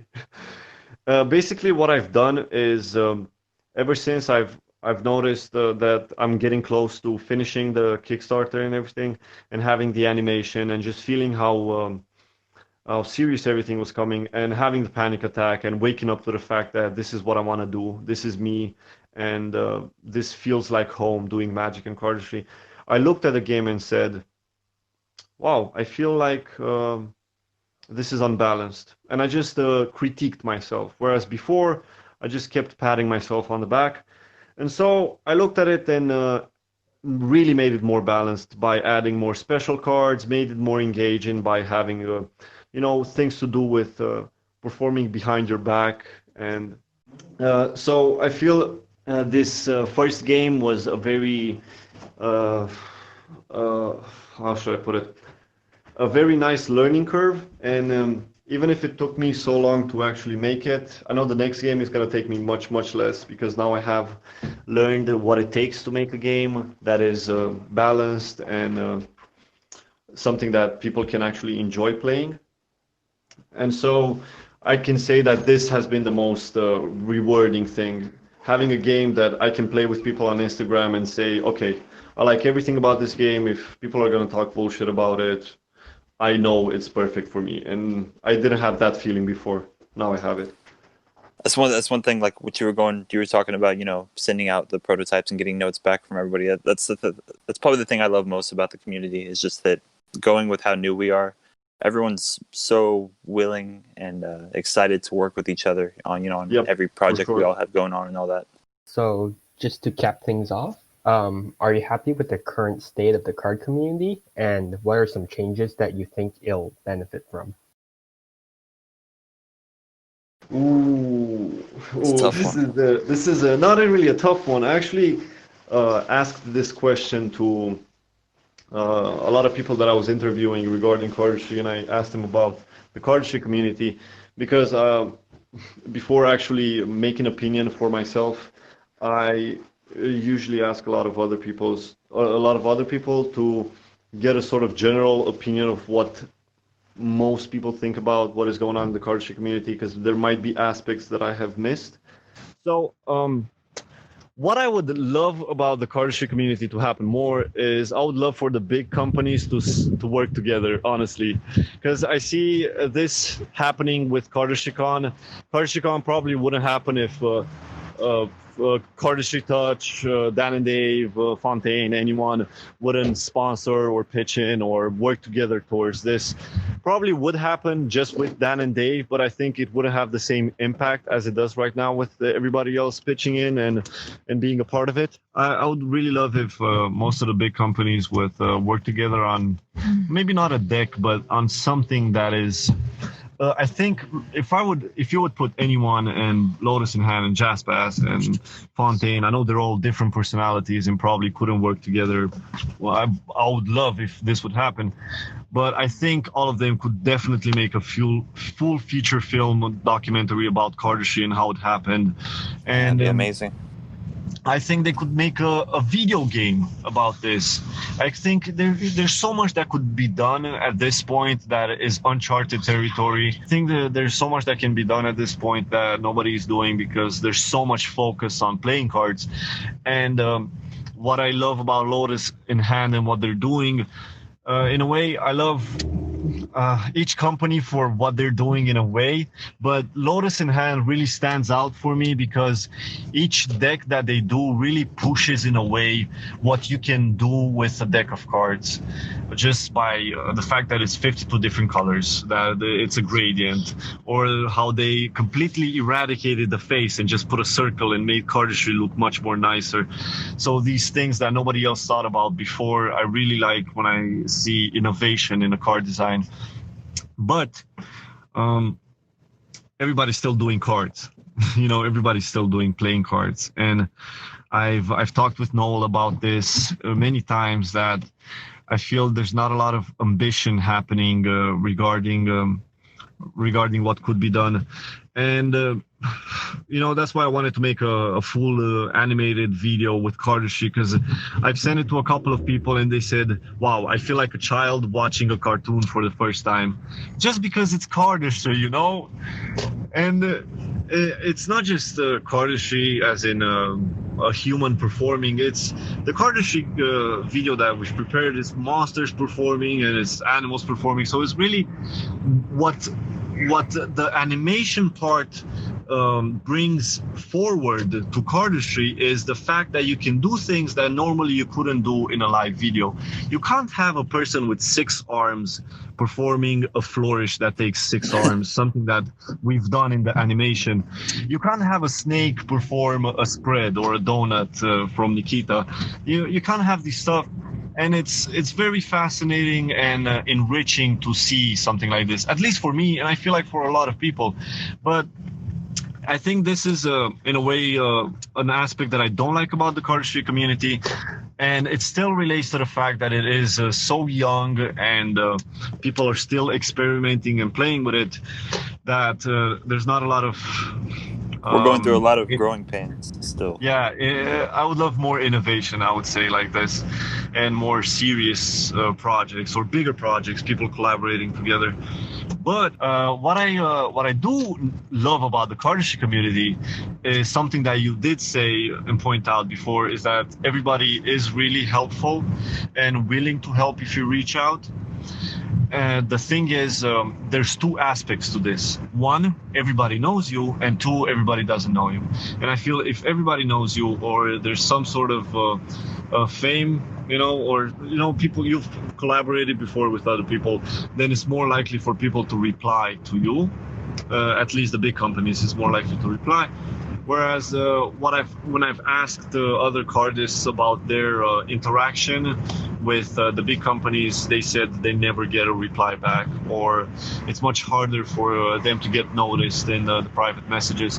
Basically, what I've done is ever since I've noticed that I'm getting close to finishing the Kickstarter and everything, and having the animation, and just feeling how serious everything was coming, and having the panic attack, and waking up to the fact that this is what I want to do. This is me, and this feels like home, doing magic and cardistry. I looked at the game and said, "Wow, I feel like." This is unbalanced. And I just critiqued myself. Whereas before, I just kept patting myself on the back. And so I looked at it and really made it more balanced by adding more special cards, made it more engaging by having, things to do with performing behind your back. And so I feel this first game was a very, uh, how should I put it? A very nice learning curve, and even if it took me so long to actually make it, I know the next game is going to take me much less, because now I have learned what it takes to make a game that is balanced and something that people can actually enjoy playing. And so I can say that this has been the most rewarding thing, having a game that I can play with people on Instagram and say, okay, I like everything about this game. If people are going to talk bullshit about it, I know it's perfect for me, and I didn't have that feeling before. Now I have it. That's one thing. Like what you were talking about. Sending out the prototypes and getting notes back from everybody. That's probably the thing I love most about the community, is just that, going with how new we are, everyone's so willing and excited to work with each other on Yep, every project sure. we all have going on and all that. So just to cap things off, are you happy with the current state of the card community, and what are some changes that you think it'll benefit from? It's a tough one. This is not really a tough one. I actually asked this question to a lot of people that I was interviewing regarding cardistry, and I asked them about the cardistry community, because before actually making opinion for myself, I usually ask a lot of other people to get a sort of general opinion of what most people think about what is going on in the cardistry community, because there might be aspects that I have missed. So, what I would love about the cardistry community to happen more is, I would love for the big companies to work together, honestly, because I see this happening with CardistryCon. CardistryCon probably wouldn't happen if Cardistry Touch, Dan and Dave, Fontaine, anyone wouldn't sponsor or pitch in or work together towards this. Probably would happen just with Dan and Dave, but I think it wouldn't have the same impact as it does right now with everybody else pitching in and being a part of it. I would really love if most of the big companies would work together on maybe not a deck, but on something that is I think if you would put anyone and Lotus in Hand and Jaspers and Fontaine, I know they're all different personalities and probably couldn't work together. Well, I would love if this would happen, but I think all of them could definitely make a full feature film documentary about Cardistry and how it happened. And That'd be amazing. I think they could make a video game about this. I think there's so much that could be done at this point that is uncharted territory. I think that there's so much that can be done at this point that nobody is doing because there's so much focus on playing cards. And what I love about Lotus in Hand and what they're doing, in a way, I love each company for what they're doing in a way, but Lotus in Hand really stands out for me because each deck that they do really pushes in a way what you can do with a deck of cards, just by the fact that it's 52 different colors, that it's a gradient, or how they completely eradicated the face and just put a circle and made Cardistry look much more nicer. So these things that nobody else thought about before, I really like when I see innovation in a card design. But everybody's still doing cards. Everybody's still doing playing cards. And I've talked with Noel about this many times, that I feel there's not a lot of ambition happening regarding what could be done. And that's why I wanted to make a full animated video with Cardistry, because I've sent it to a couple of people and they said, wow, I feel like a child watching a cartoon for the first time, just because it's Cardistry, and it's not just Cardistry as in a human performing. It's the Cardistry video that we've prepared is monsters performing and it's animals performing. So it's really what the animation part brings forward to Cardistry is the fact that you can do things that normally you couldn't do in a live video. You can't have a person with 6 arms performing a flourish that takes 6 arms, something that we've done in the animation. You can't have a snake perform a spread or a donut from Nikita. You can't have this stuff. And it's very fascinating and enriching to see something like this, at least for me, and I feel like for a lot of people. But I think this is, in a way, an aspect that I don't like about the Cardistry community. And it still relates to the fact that it is so young and people are still experimenting and playing with it, that there's not a lot of... We're going through a lot of growing pains still. Yeah, I would love more innovation, I would say, like this, and more serious projects or bigger projects, people collaborating together. But what I do love about the Cardistry community is something that you did say and point out before, is that everybody is really helpful and willing to help if you reach out. And the thing is, there's 2 aspects to this. 1, everybody knows you, and 2, everybody doesn't know you. And I feel if everybody knows you, or there's some sort of fame, or people you've collaborated before with other people, then it's more likely for people to reply to you. At least the big companies is more likely to reply. Whereas when I've asked other cardists about their interaction with the big companies, they said they never get a reply back, or it's much harder for them to get noticed in the private messages.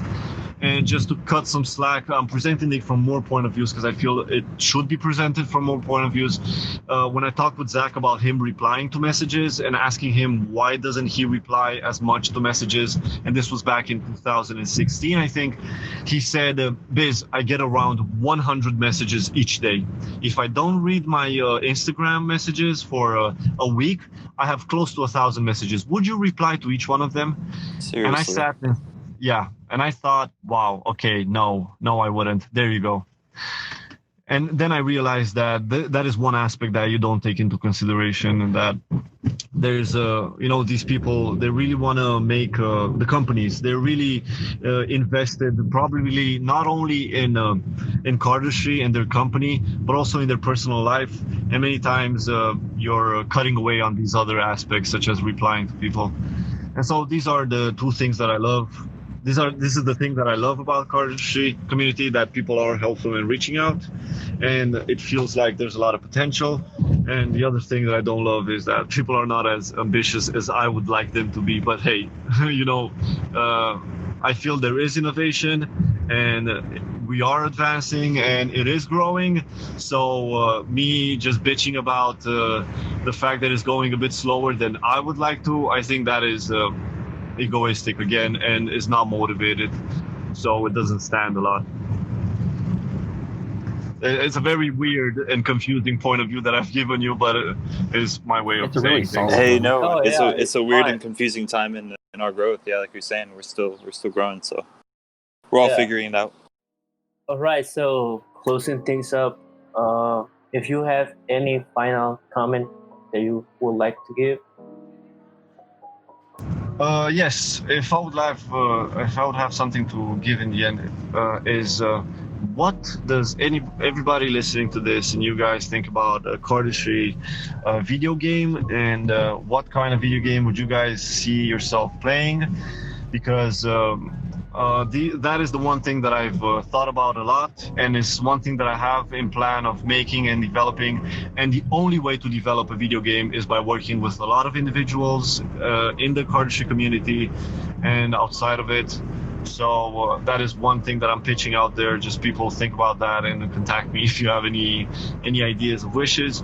And just to cut some slack, I'm presenting it from more point of views because I feel it should be presented from more point of views. When I talked with Zach about him replying to messages and asking him why doesn't he reply as much to messages, and this was back in 2016, I think, he said, Biz, I get around 100 messages each day. If I don't read my Instagram messages for a week, I have close to 1,000 messages. Would you reply to each one of them? Seriously? And I sat there. Yeah, and I thought, wow, okay, no, I wouldn't. There you go. And then I realized that that is one aspect that you don't take into consideration, and that there's, these people, they really want to make the companies, they're really invested probably not only in Cardistry and their company, but also in their personal life. And many times you're cutting away on these other aspects, such as replying to people. And so these are the 2 things that I love. This is the thing that I love about Cardistry community, that people are helpful in reaching out, and it feels like there's a lot of potential. And the other thing that I don't love is that people are not as ambitious as I would like them to be. But hey, I feel there is innovation, and we are advancing, and it is growing. So me just bitching about the fact that it's going a bit slower than I would like to, I think that is egoistic again, and is not motivated. So it doesn't stand a lot. It's a very weird and confusing point of view that I've given you, but it is my way of It's a really saying things. solid Hey, no, Oh, yeah, it's a weird fine. and confusing time in our growth. Yeah, like you're saying, we're still growing, so we're all Yeah. figuring it out. All right, so closing things up, if you have any final comment that you would like to give. Yes, if I would have something to give in the end, is what does everybody listening to this and you guys think about a Cardistry video game, and what kind of video game would you guys see yourself playing? Because that is the one thing that I've thought about a lot, and it's one thing that I have in plan of making and developing. And the only way to develop a video game is by working with a lot of individuals in the Cardistry community and outside of it. So that is one thing that I'm pitching out there. Just people think about that and contact me if you have any ideas or wishes.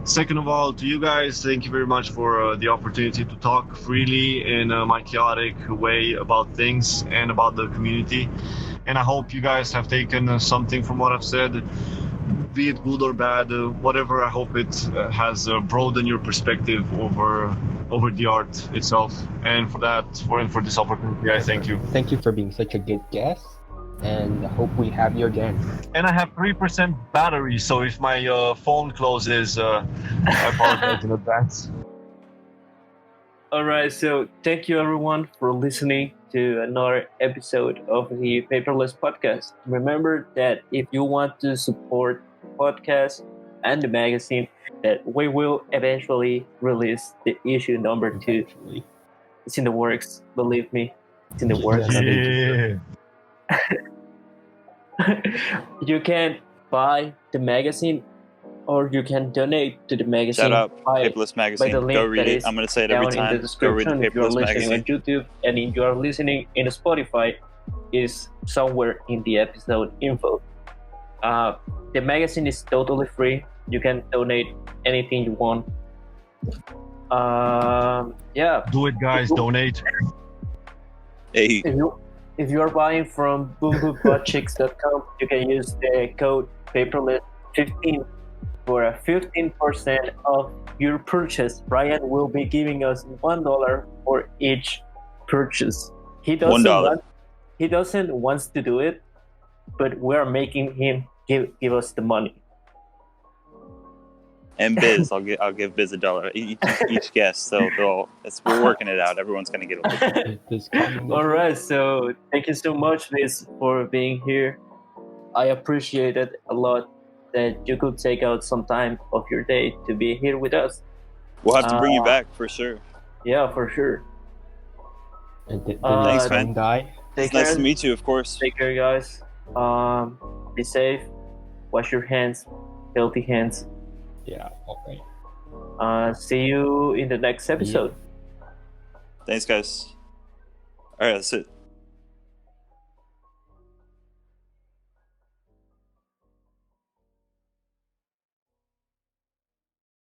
Second of all, to you guys, thank you very much for the opportunity to talk freely in my chaotic way about things and about the community. And I hope you guys have taken something from what I've said, be it good or bad, whatever. I hope it has broadened your perspective over the art itself. And for that, for this opportunity, I thank you. Thank you for being such a good guest, and I hope we have you again. And I have 3% battery, so if my phone closes, I apologize in advance. All right, so thank you everyone for listening to another episode of the Paperless podcast. Remember that if you want to support the podcast and the magazine, that we will eventually release the issue number 2. Eventually. It's in the works, believe me. It's in the works. Yeah. You can buy the magazine, or you can donate to the magazine. Shout out by Paperless the Magazine. link Go read that it. is I'm gonna say it down every time. in the Go read the description. If you are Paperless listening Magazine. on YouTube and if you are listening in Spotify, is somewhere in the episode info. The magazine is totally free. You can donate anything you want. Yeah. Do it, guys. Donate. Hey, If you are buying from boomboombuttchicks.com, you can use the code Paperless15 for a 15% of your purchase. Brian will be giving us $1 for each purchase. He $1. He doesn't want to do it, but we're making him give us the money. and Biz, I'll give Biz $1 each guest. So we're working it out. Everyone's gonna get a little. This coming All right, so thank you so much, Liz, for being here. I appreciate it a lot that you could take out some time of your day to be here with us. We'll have to bring you back for sure. Yeah, for sure. And Thanks, man. Guy. Take It's nice care. to meet you, of course. Take care, guys. Be safe. Wash your hands. Healthy hands. Yeah. Okay. See you in the next episode. Thanks, guys. All right, that's it.